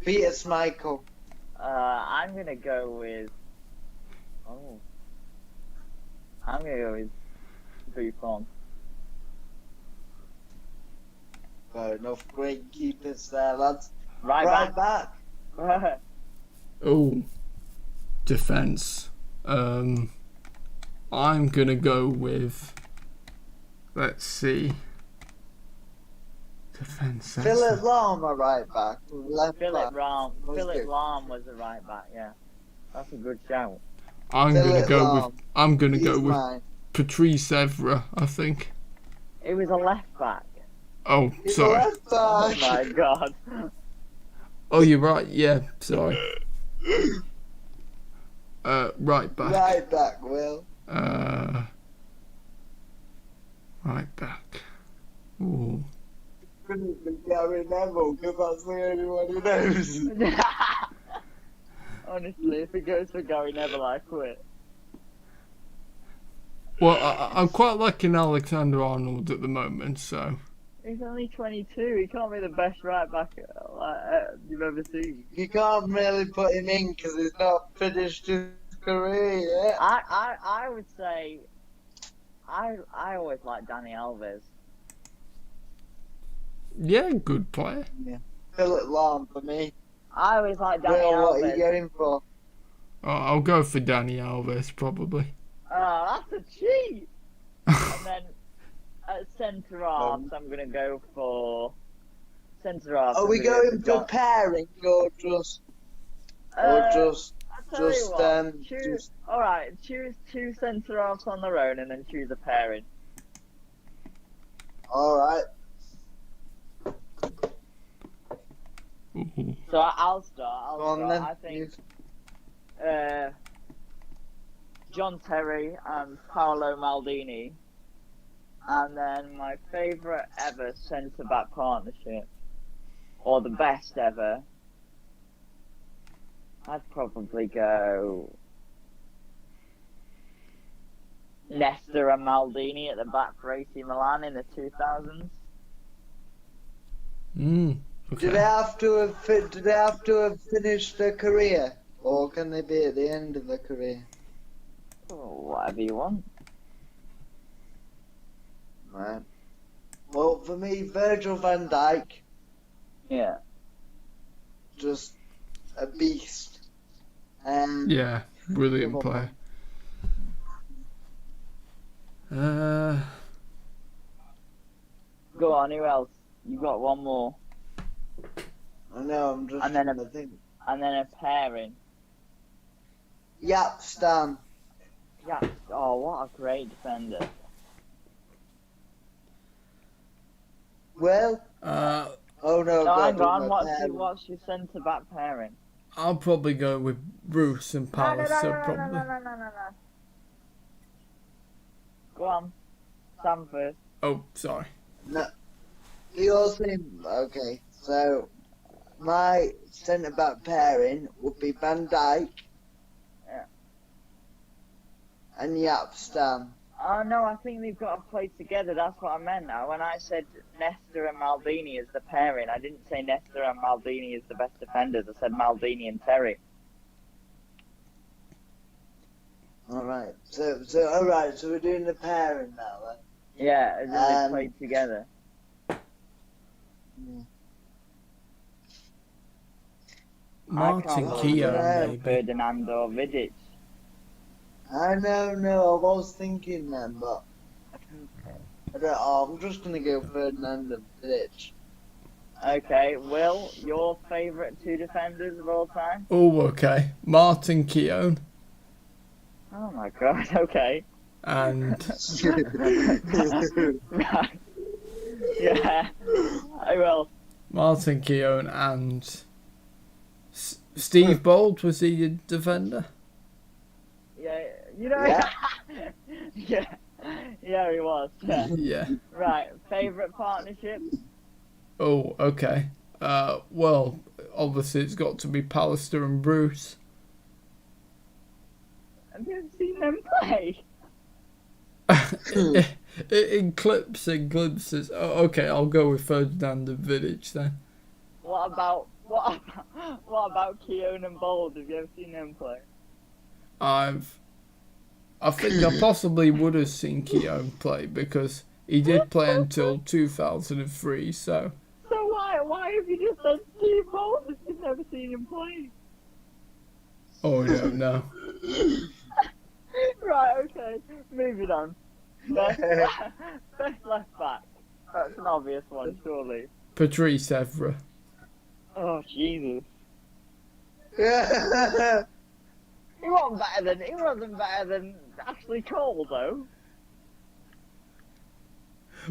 Peter Schmeichel. I'm gonna go with. I'm gonna go with Buffon. Enough great keepers there, lads. Right back. Oh, defense. I'm gonna go with. Let's see. Defense. Philip Lahm, a right back. Philip Lahm was the right back. Yeah, that's a good shout. I'm gonna go with Mine. Patrice Evra, I think. It was a left back. Oh, He's sorry. a left Oh back. my god. Oh, you're right. Yeah, sorry. Right back. Right back, Will. Right back. Ooh. Couldn't be Gary Neville, because that's the only one who knows. Honestly, if it goes for Gary Neville, I quit. Well, I'm quite liking Alexander Arnold at the moment, so. He's only 22. He can't be the best right back you've ever seen. You can't really put him in because he's not finished his career yet. I would say I always like Dani Alves. Yeah, good player. Yeah. Philip Lahm for me. I always like Dani Will, what are Alves. you going for? I'll go for Dani Alves, probably. Oh, that's a cheat! And then at centre half, I'm going to go for centre half. Are we going for pairing or just choose. All right, choose two centre halves on their own, and then choose a pairing. all right? Ooh. So I'll start. Go on then. I think John Terry and Paolo Maldini, and then my favourite ever centre back partnership, or the best ever. I'd probably go Nesta and Maldini at the back for AC Milan in the 2000s. Do they have to have finished their career, or can they be at the end of their career? Oh, whatever you want. Right. Well, for me, Virgil van Dijk, Yeah. just a beast. And Yeah, brilliant Give player. Go on, who else? You got one more. I know, I'm just And then trying to think. And then a pairing. Yep, Stan. Yeah. Oh, what a great defender. Well, uh, oh no, No, God, hang on. my parents. What's your centre back pairing? I'll probably go with Bruce and No, Palace. So no. probably. Go on. Sam first. Oh, sorry. No, you're saying, okay, so my centre back pairing would be Van Dijk. Yeah. And Yap Stan. Oh no, I think they've got to play together. That's what I meant. When I said Nesta and Maldini as the pairing, I didn't say Nesta and Maldini as the best defenders. I said Maldini and Terry. Alright, so we're doing the pairing now then. Yeah, as in they played together. Martin Keown, maybe. Ferdinand or Vidic. I know, I was thinking then, but I don't know, I'm just gonna go Ferdinand and Vidic. Okay, Will, your favourite two defenders of all time? Oh, okay. Martin Keown Oh my god, okay. and Yeah, I will. Martin Keown and Steve Bold, was he a defender? Yeah, you know. Yeah. yeah, he was. Yeah. Yeah. Right, favourite partnership? Oh, okay. Well, obviously it's got to be Pallister and Bruce. Have you ever seen them play? in clips and glimpses. Oh, okay, I'll go with Ferdinand and Vidic then. What about Keown and Bold? Have you ever seen them play? I think I possibly would have seen Keown play because he did play until 2003. So why have you just said Steve Bold if you've never seen him play? oh no. Right, okay, moving on. Best left back. That's an obvious one, surely. Patrice Evra. Oh Jesus. Yeah. He wasn't better than Ashley Cole though.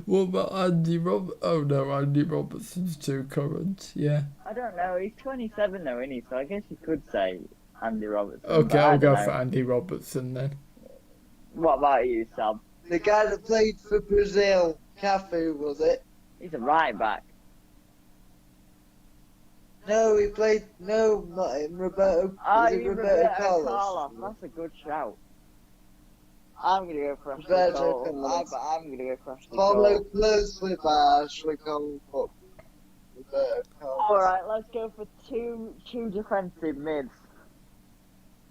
What about Andy Rob? Oh no, Andy Robertson's too current. Yeah. I don't know, he's 27 though, isn't he? So I guess you could say Andy Robertson. Okay, but I I'll don't go know. for Andy Robertson then. What about you, Sam? The guy that played for Brazil, Cafu, was it? He's a right back. No, he played. No, not him. Roberto. Ah, Was it you Roberto Carlos? That's a good shout. I'm gonna go for Ashley Roberto Cole. Carlos. I'm gonna go for Ashley Follow Cole. closely by Ashley Cole. Roberto Carlos. Alright, let's go for two defensive mids.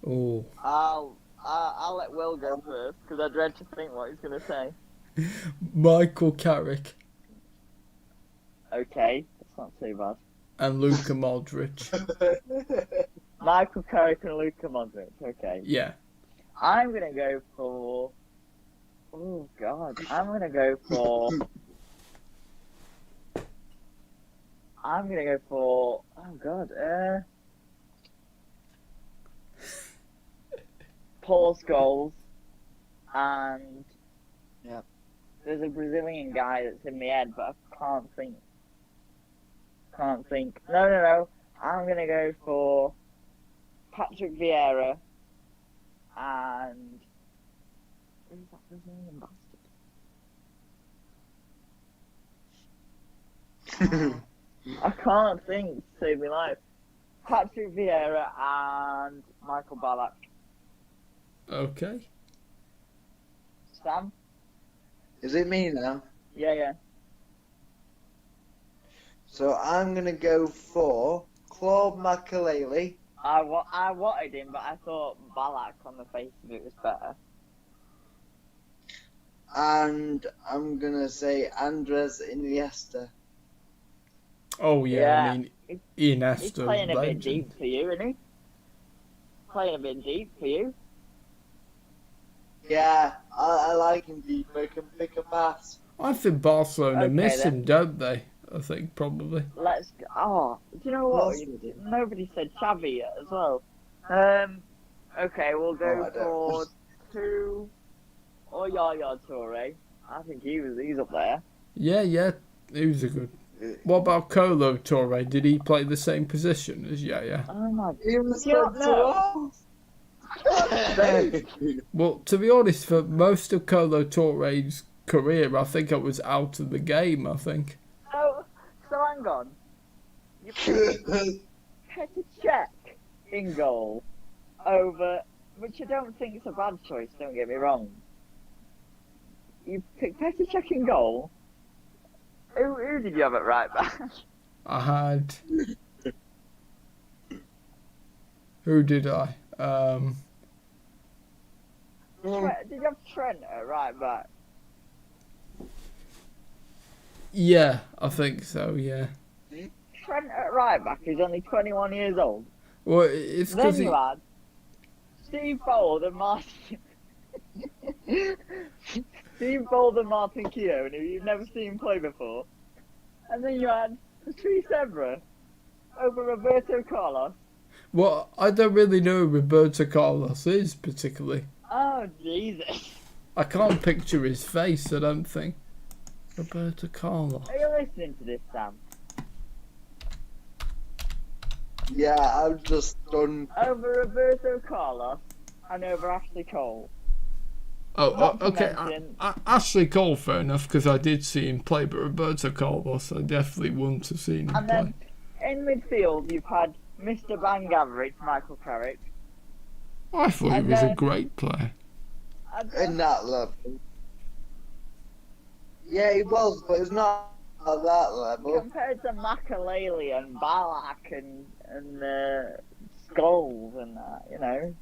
Oh. I'll let Will go first because I dread to think what he's gonna say. Michael Carrick Okay, that's not too bad. and Luka Modric. Michael Carrick and Luka Modric. Okay, Yeah. I'm gonna go for. Oh God, I'm gonna go for. Oh God, Paul Scholes and. Yep. There's a Brazilian guy that's in my head, but I can't think. No. I'm gonna go for Patrick Vieira and who's that Brazilian bastard? I can't think to save my life. Patrick Vieira and Michael Ballack. Okay. Sam? Is it me now? Yeah. So I'm gonna go for Claude Makalele, I wanted him, but I thought Balak on the face of it was better. and I'm gonna say Andres Iniesta. Oh yeah, Yeah. I mean He's Iniesta, playing a bit legend. deep for you, isn't he? Playing a bit deep for you. Yeah, I like him deep. I can pick a pass. I think Barcelona Okay, miss then. him, don't they? I think probably. Let's. Oh, do you know what? Possibly. Nobody said Xavi yet as well. Okay, we'll go I don't. for 2 or Yaya Toure. I think he's up there. Yeah, he was a good. What about Colo Torre? Did he play the same position as Yaya? Oh my He was Do you not sent know? to us. Well, to be honest, for most of Colo Torre's career, I think I was out of the game. I think. So hang on. You put Petr Cech in goal over, which I don't think is a bad choice. Don't get me wrong. You picked Petr Cech in goal. Who did you have at right back? I had. Who did I? Did you have Trent at right back? Yeah, I think so. Yeah. Trent at right back is only 21 years old. Well, it's Then because you had Steve Bold and Martin. Steve Bold and Martin Keown, who you've never seen play before. And then you had Patrice Evra over Roberto Carlos. Well, I don't really know who Roberto Carlos is particularly. Oh, Jesus. I can't picture his face. I don't think. Roberto Carlos. Are you listening to this, Sam? Yeah, I'm just done. Over Roberto Carlos and over Ashley Cole. Oh, Not to okay. mention- Ashley Cole, fair enough, because I did see him play, but Roberto Carlos, I definitely wouldn't have seen him And play. then in midfield, you've had Mr. Bang Average, Michael Carrick. I thought he and was a then- great player. And In that level. Yeah, he was, but he's not at that level. compared to Makalele and Balak and Skulls and that, you know.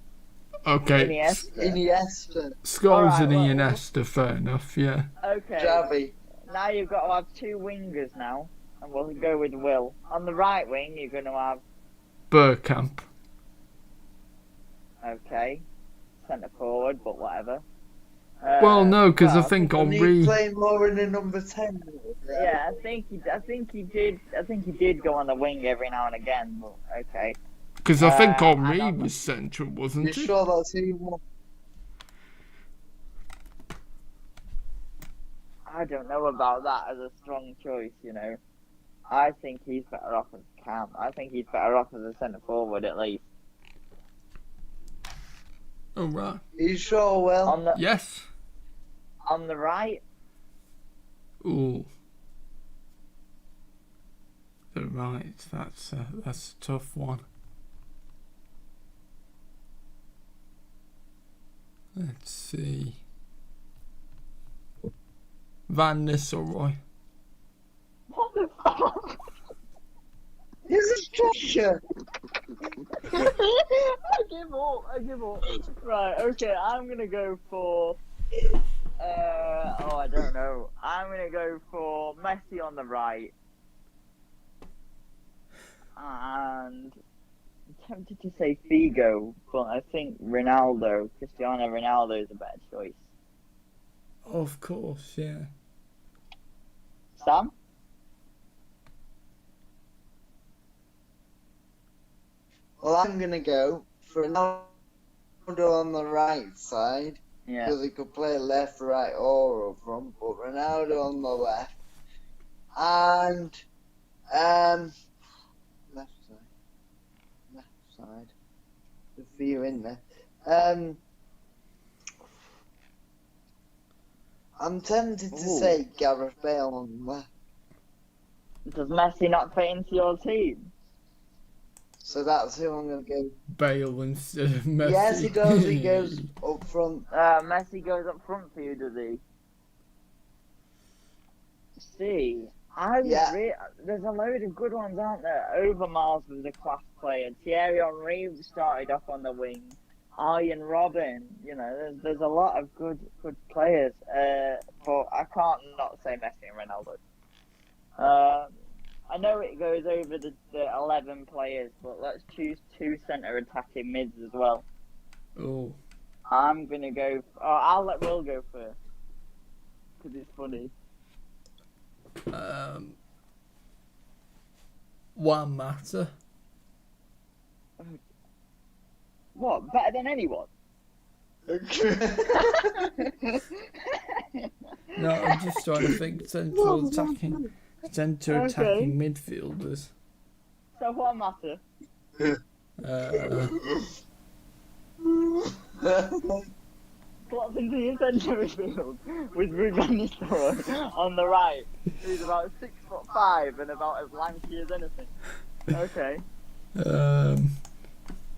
Okay, Iniesta. Iniesta, Scholes and Alright, well- Iniesta, fair enough, yeah. Okay. Xavi. Now you've got to have 2 wingers now, and we'll go with Will. On the right wing, you're going to have, Bergkamp. okay, centre forward, but whatever. Well, no, because I well, think And he Henri... played more in the number 10. Yeah, I think he did go on the wing every now and again, but okay. Because I think I Henri don't- was central, You wasn't he? sure that's who you want? I don't know about that as a strong choice, you know. I think he's better off as Cam. I think he's better off as a centre forward at least. Oh, right. You sure, Will? Yes. On the right, Ooh. The right, that's a tough one. Let's see. Van Nistelrooy. what the fuck? He's a striker. I give up. Right, okay, I'm gonna go for I don't know. I'm gonna go for Messi on the right. And I'm tempted to say Figo, but I think Cristiano Ronaldo is a better choice. Of course, yeah. Sam? Well, I'm gonna go for Ronaldo on the right side Yeah. because he could play left, right, or up front. But Ronaldo on the left and left side. The few in there. I'm tempted to Ooh. say Gareth Bale on the left. Does Messi not fit into your team? So that's who I'm gonna go. Bale instead of Messi. Yes, he does. He goes up front. Messi goes up front for you, does he? See, There's a load of good ones, aren't there? Overmars was a class player. Thierry Henry started off on the wing. Arjen Robben, there's a lot of good players. But I can't not say Messi and Ronaldo. I know it goes over the 11 players, but let's choose 2 centre attacking mids as well. Oh. I'm gonna go. I'll let Will go first because it's funny. Juan Mata. What? Better than anyone? No, I'm just trying to think centre attacking midfielders. So what matter? Slots into your centre midfield with Ruben Nistelrooy on the right, who's about 6'5" and about as lanky as anything. Okay.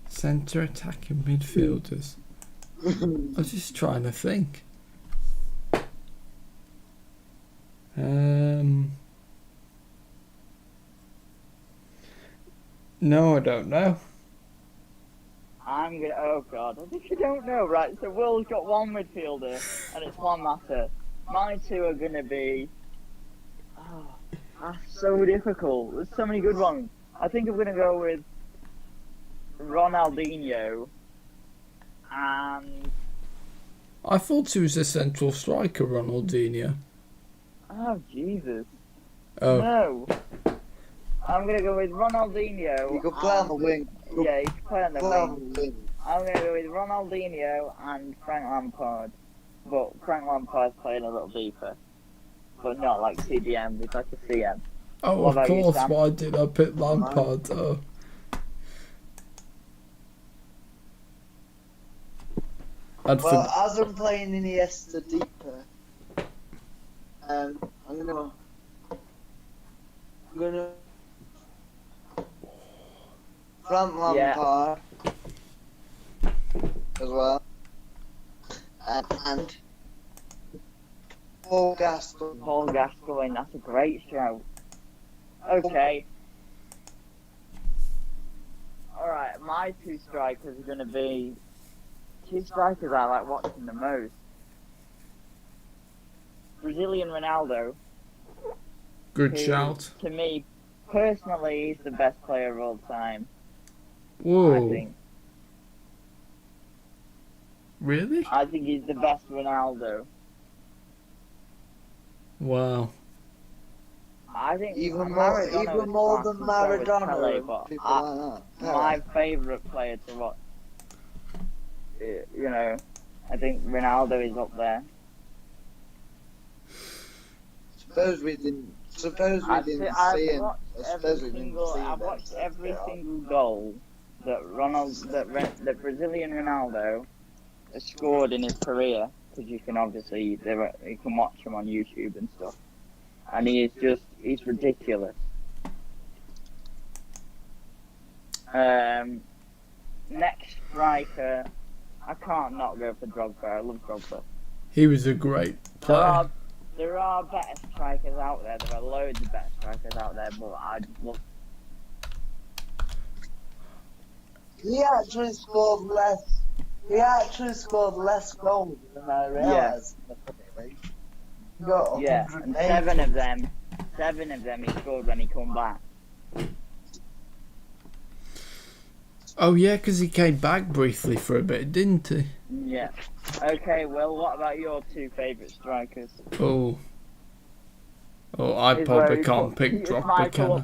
Centre attacking midfielders. I was just trying to think. No, I don't know. I'm gonna. Oh God, I think you don't know, right? So Will's got one midfielder, and it's Juan Mata. My 2 are gonna be. Oh, that's so difficult. There's so many good ones. I think I'm gonna go with Ronaldinho, and. I thought he was a central striker, Ronaldinho. Oh Jesus. Oh. No. I'm gonna go with Ronaldinho. You could play on the wing. Yeah, he can play on the wing. I'm going to go with Ronaldinho and Frank Lampard. But Frank Lampard's playing a little deeper. But not like CDM, he's like a CM. Oh, of course, why did I pick Lampard? Oh. As I'm playing Iniesta deeper, I'm gonna Frank Lampard as well, and Paul Gascoigne. Paul Gascoigne, that's a great shout. Okay. Alright, my 2 strikers are going to be 2 strikers I like watching the most. Brazilian Ronaldo. Good shout. To me, personally, he's the best player of all time. Whoa. I think. Really? I think he's the best Ronaldo. Wow. I think even more than Maradona. Pele, but my favourite player to watch. I think Ronaldo is up there. Suppose we didn't see him. I've watched every single goal that that Brazilian Ronaldo has scored in his career, because you can obviously you can watch him on YouTube and stuff, and he's ridiculous. Next striker, I can't not go for Drogba. I love Drogba. He was a great player. There are better strikers out there. There are loads of better strikers out there, but I'd love. He actually scored less goals than I realised. Yeah, and 7 of them he scored when he come back. Oh yeah, because he came back briefly for a bit, didn't he? Yeah. Okay, well, what about your 2 favourite strikers? Oh, I probably can't pick Drogba, can I?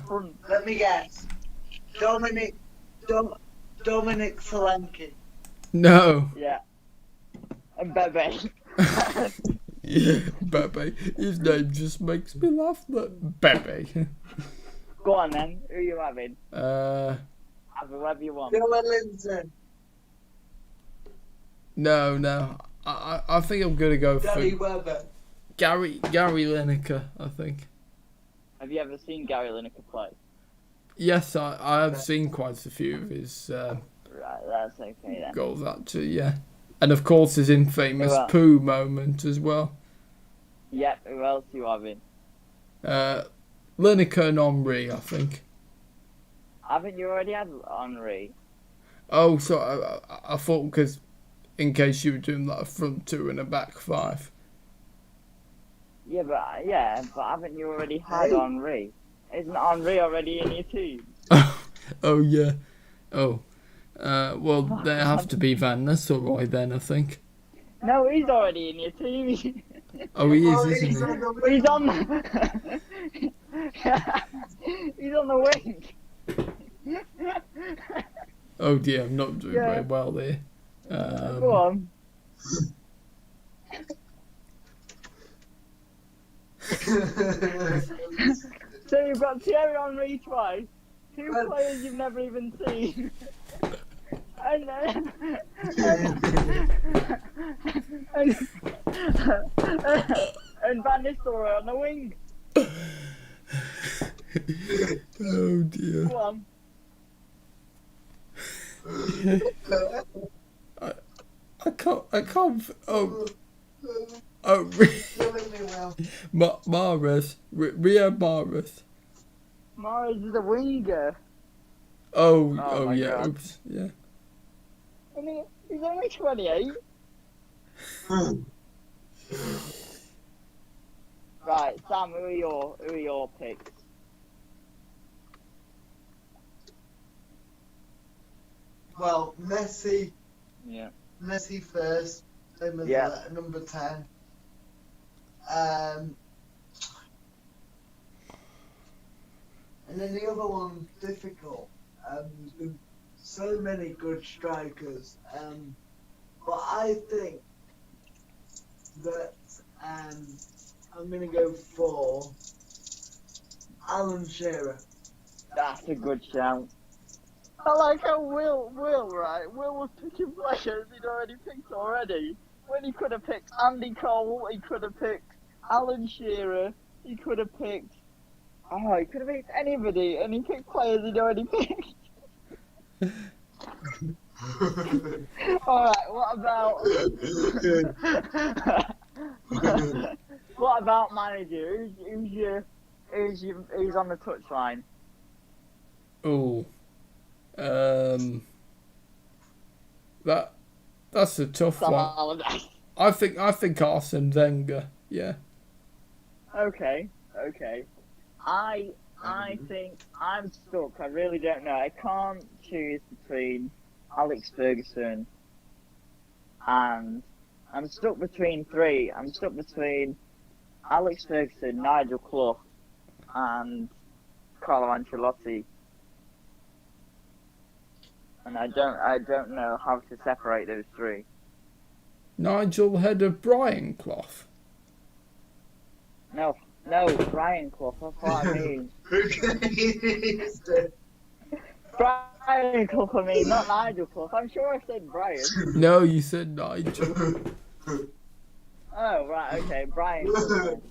Let me guess. Dominic Solanke. No. Yeah. And Bebe. Yeah, Bebe. His name just makes me laugh. But Bebe. Go on then. Who are you having? Have whoever you want. Joe Linton. No. I think I'm gonna go Gary for Webber. Gary Lineker. I think. Have you ever seen Gary Lineker play? Yes, I have seen quite a few of his Right, that's okay then. goals actually. Yeah, and of course his infamous poo moment as well. Yep. Who else are you having? Lineker and Henry, I think. Haven't you already had Henry? Oh, so I thought because in case you were doing like a front two and a back five. Yeah, but haven't you already had Henry? Isn't Henry already in your team? Oh yeah. Oh. Well, there have to be Van Nistelrooy then, I think. No, he's already in your team. Oh, he is, Oh, isn't he's he? on the He's on the... He's on the wing. Oh dear, I'm not doing Yeah. very well there. Go on. So you've got Thierry Henry twice, two players you've never even seen, and Van Nistelrooy on the wing. Oh dear. Go on. I can't. Oh, Mahrez, Riyad Mahrez. Mahrez is a winger. Oh, my yeah, God. oops, yeah. I mean, he's only 28. Right, Sam, who are your picks? Well, Messi Yeah. first, same as Yeah. number 10. And then the other one's difficult. There's been so many good strikers. But I think that I'm going to go for Alan Shearer. That's a good shout. I like how Will, right? Will was picking players he'd already picked already. When he could have picked Andy Cole, he could have picked Alan Shearer, he could have picked... Oh, he could have picked anybody, and he picked players he'd already picked. Alright, what about manager? Who's on the touchline? Oh. That's a tough Sam one. Allardyce. I think Arsene Wenger. Yeah. Okay. I think I'm stuck. I really don't know. I can't choose between Alex Ferguson and I'm stuck between three. I'm stuck between Alex Ferguson, Nigel Clough, and Carlo Ancelotti. And I don't know how to separate those three. Nigel head of Brian Clough. No, Brian Clough. That's what I mean. Brian Clough, I mean, not Nigel Clough. I'm sure I said Brian. No, you said Nigel. Oh, right, okay, Brian Clough.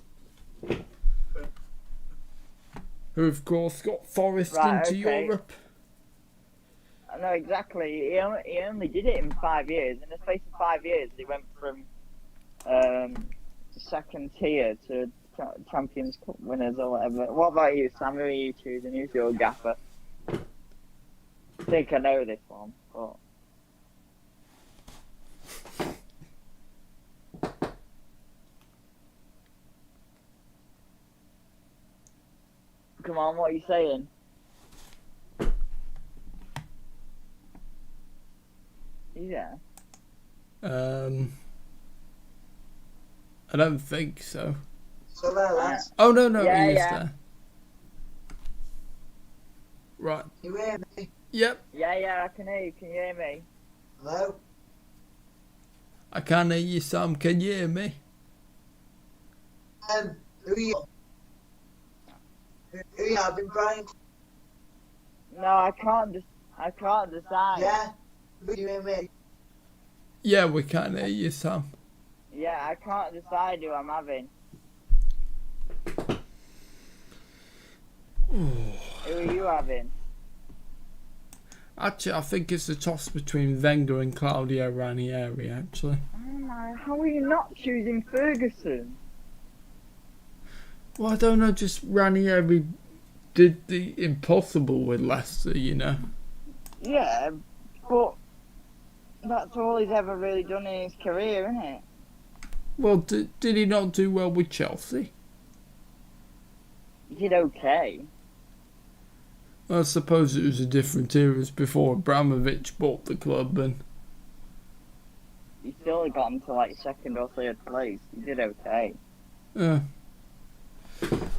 Who, of course, got Forest Right, into okay. Europe. No, exactly. He only did it in 5 years. In the space of 5 years, he went from second tier to Champions Cup winners or whatever. What about you, Sam? Who are you choosing? Who's your gaffer? I think I know this one, but... Come on, what are you saying? Yeah. I don't think so. So there, lads. Oh no, Yeah, he is yeah. there. Right. You hear me? Yep. Yeah, I can hear you. Can you hear me? Hello? I can hear you, Sam. Can you hear me? Who are you? Who are you having, Brian? No, I can't decide. Yeah? Who you hear me? Yeah, we can hear you, Sam. Yeah, I can't decide who I'm having. Who are you having? Actually, I think it's a toss between Wenger and Claudio Ranieri, actually. Oh my, how are you not choosing Ferguson? Well, I don't know. Just Ranieri did the impossible with Leicester, you know. Yeah, but that's all he's ever really done in his career, isn't it? Well, did he not do well with Chelsea? He did okay. I suppose it was a different era before Abramovich bought the club, and He still got him to like second or third place. He did okay. uh,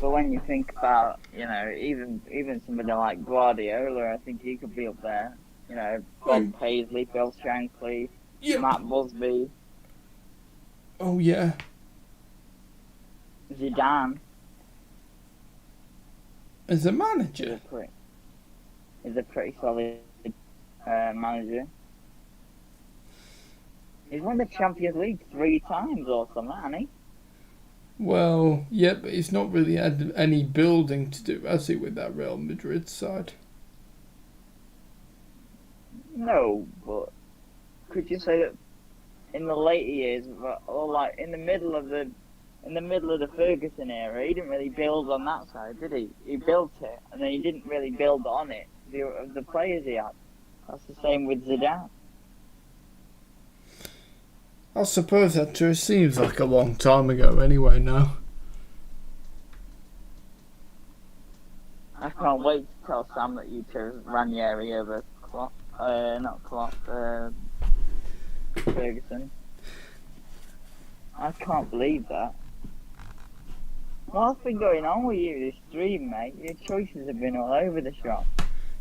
But when you think about, even somebody like Guardiola, I think he could be up there. Bob Paisley, Bill Shankly, yeah. Matt Busby, Oh yeah. Zidane. As a manager. He's a pretty solid manager. He's won the Champions League 3 times or something, hasn't he? Well, yeah, but he's not really had any building to do, has he, with that Real Madrid side? No, but could you say that in the later years, or like in the middle of the Ferguson era, he didn't really build on that side, did he? He built it, and then he didn't really build on it. The players he had. That's the same with Zidane. I suppose that true. Seems like a long time ago anyway now. I can't wait to tell Sam that you chose Ranieri over Ferguson. I can't believe that. What's been going on with you this stream, mate? Your choices have been all over the shop.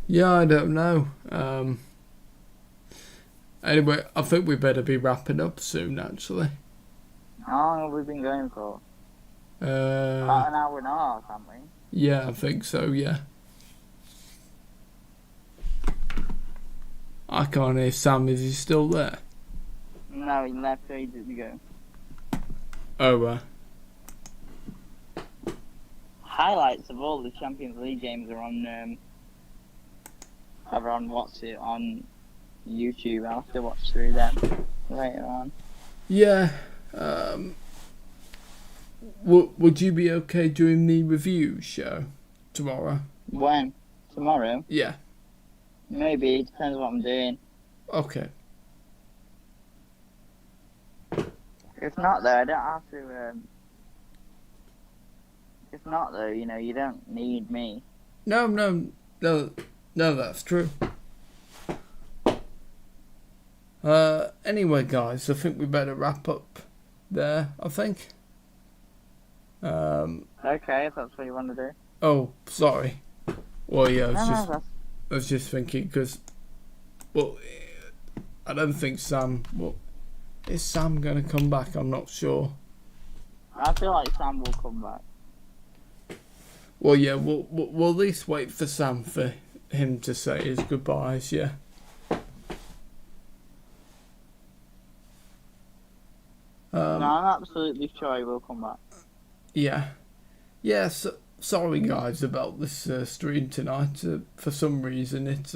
Yeah, I don't know. Anyway, I think we better be wrapping up soon, actually. How long have we been going for? About an hour and a half, haven't we? Yeah, I think so, yeah. I can't hear Sam. Is he still there? No, he left ages ago. Oh, Highlights of all the Champions League games are on on YouTube. I'll have to watch through them later on. yeah. Would you be okay doing the review show tomorrow? When? Tomorrow? Yeah. Maybe. It depends what I'm doing. Okay. If not, though, I don't have to. If not, though, you don't need me. No, that's true. Anyway, guys, I think we better wrap up there, I think. Okay, if that's what you want to do. Oh, sorry. Well, yeah, No, I was just thinking, because, well, I don't think Sam, well, is Sam going to come back? I'm not sure. I feel like Sam will come back. Well, yeah, we'll at least wait for Sam for him to say his goodbyes, yeah. No, I'm absolutely sure he will come back. Yeah. Yeah, so, sorry guys about this stream tonight. For some reason it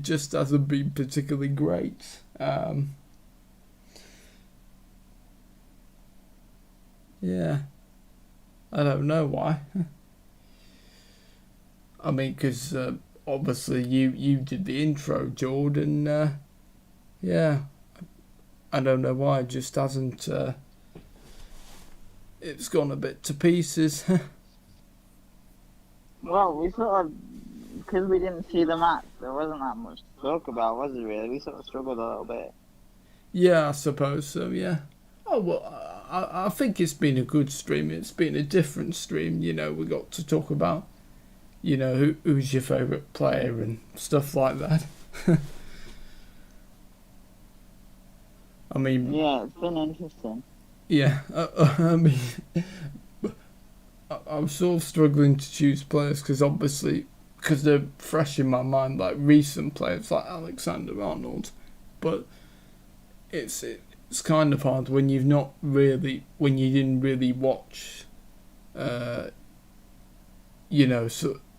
just hasn't been particularly great. Yeah. I don't know why. I mean, because obviously you did the intro, Jordan. Yeah. I don't know why, it just hasn't... it's gone a bit to pieces. Well, we sort of... Because we didn't see the match, there wasn't that much to talk about, was there really? We sort of struggled a little bit. Yeah, I suppose so, yeah. Oh, well, I think it's been a good stream. It's been a different stream, we got to talk about, who's your favourite player and stuff like that. I mean... Yeah, it's been interesting. Yeah, I mean... I'm sort of struggling to choose players because obviously... Because they're fresh in my mind, like recent players like Alexander-Arnold. But it's kind of hard when you didn't really watch, so,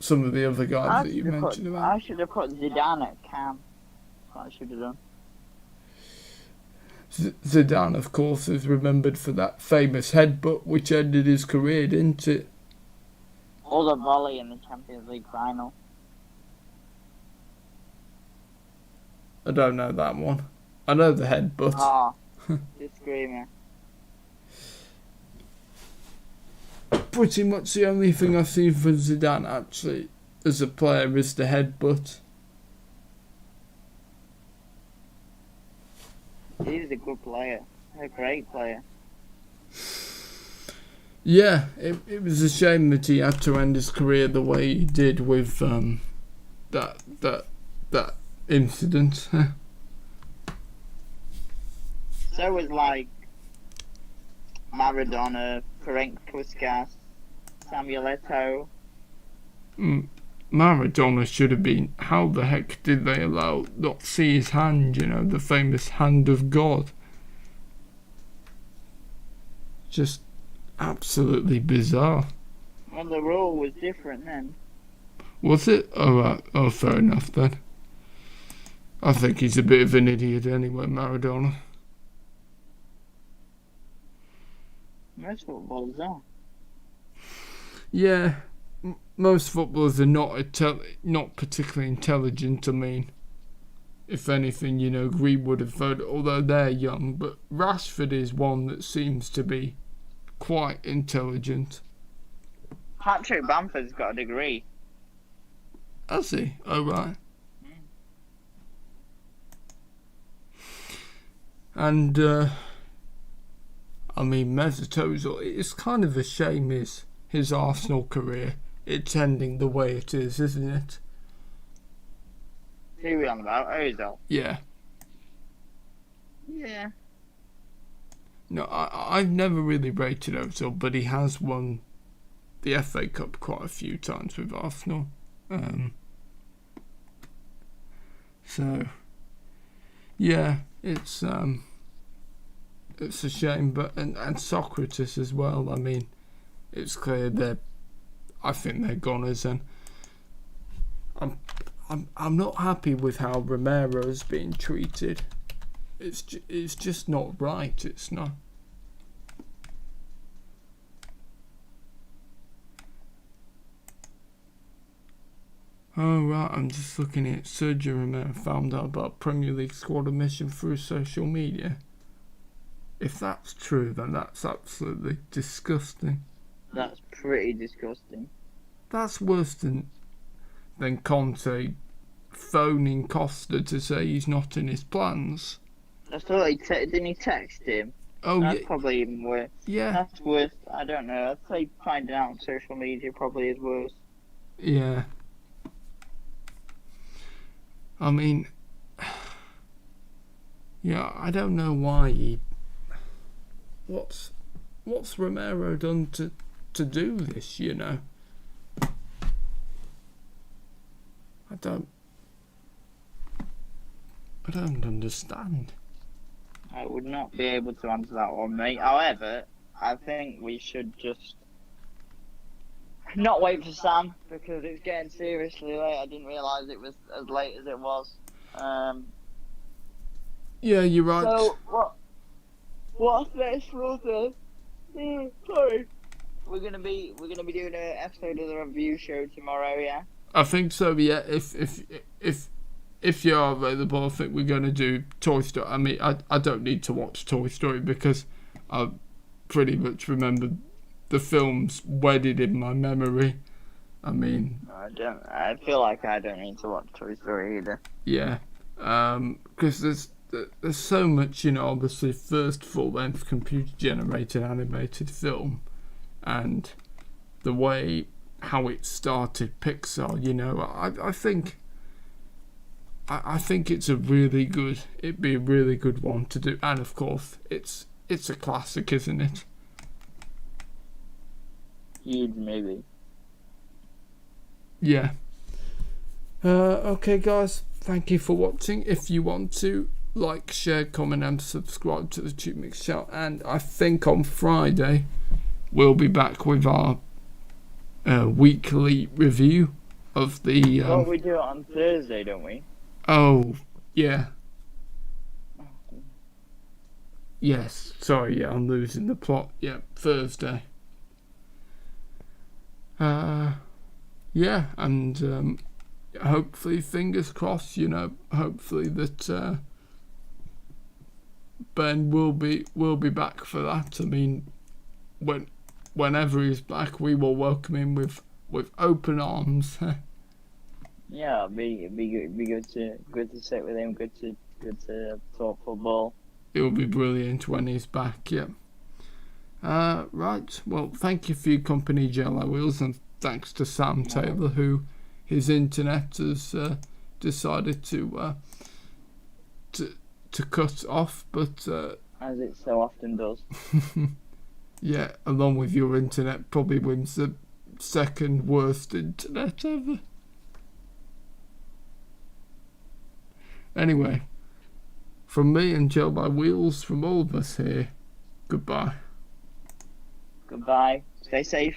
some of the other guys that you mentioned about. I should have put Zidane at Cam. That's what I should have done. Zidane, of course, is remembered for that famous headbutt which ended his career, didn't it? Or the volley in the Champions League final. I don't know that one. I know the headbutt. Ah, the screamer. Pretty much the only thing I've seen from Zidane, actually, as a player is the headbutt. He's a good player. A great player. Yeah, it was a shame that he had to end his career the way he did with that incident. So was like Maradona, Ferenc Puskas, Samuel Eto'o. Maradona should have been. How the heck did they allow not see his hand? You know, the famous hand of God. Just absolutely bizarre. Well, the rule was different then. Was it? Oh, right. Oh, fair enough then. I think he's a bit of an idiot anyway, Maradona. Most footballers are. Yeah, most footballers are not particularly intelligent. I mean, if anything, you know, Greenwood and Foden, although they're young, but Rashford is one that seems to be quite intelligent. Patrick Bamford's got a degree. Has he? Oh, right. And, I mean, Mesut Ozil, it's kind of a shame his Arsenal career, it's ending the way it is, isn't it? Who are we on about? Ozil. Yeah. Yeah. No, I've never really rated Ozil, but he has won the FA Cup quite a few times with Arsenal. So, yeah, it's a shame, but and Socrates as well. I mean, it's clear I think they're goners, and I'm not happy with how Romero's being treated. It's just not right. It's not. Oh right, I'm just looking at Sergio Romero found out about Premier League squad admission through social media. If that's true, then that's absolutely disgusting. That's pretty disgusting. That's worse than Conte phoning Costa to say he's not in his plans. I thought didn't he text him? Oh, That's yeah. probably even worse. Yeah. That's worse. I don't know. I'd say finding out on social media probably is worse. Yeah. I mean, yeah, I don't know why he. What's Romero done to do this? You know. I don't understand. I would not be able to answer that one, mate. However, I think we should just not wait for Sam because it's getting seriously late. I didn't realise it was as late as it was. Yeah, you're right. So what's next for us then? Sorry. We're gonna be doing an episode of the review show tomorrow, yeah? I think so. Yeah, if you are available, I think we're going to do Toy Story. I mean, I don't need to watch Toy Story because I pretty much remember the films wedded in my memory. I mean, I feel like I don't need to watch Toy Story either. Yeah, because there's so much, you know. Obviously, first full-length computer-generated animated film, and the way how it started Pixar. You know, I think it's a really good. It'd be a really good one to do, and of course, it's a classic, isn't it? Huge movie. Yeah. Okay, guys. Thank you for watching. If you want to like, share, comment, and subscribe to the Tube Mix Show, and I think on Friday we'll be back with our weekly review of the. Well, we do it on Thursday, don't we? Oh, yeah. Yes, sorry, yeah, I'm losing the plot. Yeah, Thursday. Yeah, and hopefully, fingers crossed. Hopefully that Ben will be back for that. I mean, whenever he's back, we will welcome him with open arms. Yeah, it'd be good to sit with him. Good to talk football. It'll be brilliant when he's back. Yeah. Right. Well, thank you for your company, Jello Wheels, and thanks to Sam Taylor, who his internet has decided to cut off. But As it so often does. yeah, along with your internet, probably wins the second worst internet ever. Anyway, from me and Joe by Wheels, from all of us here, goodbye. Goodbye. Stay safe.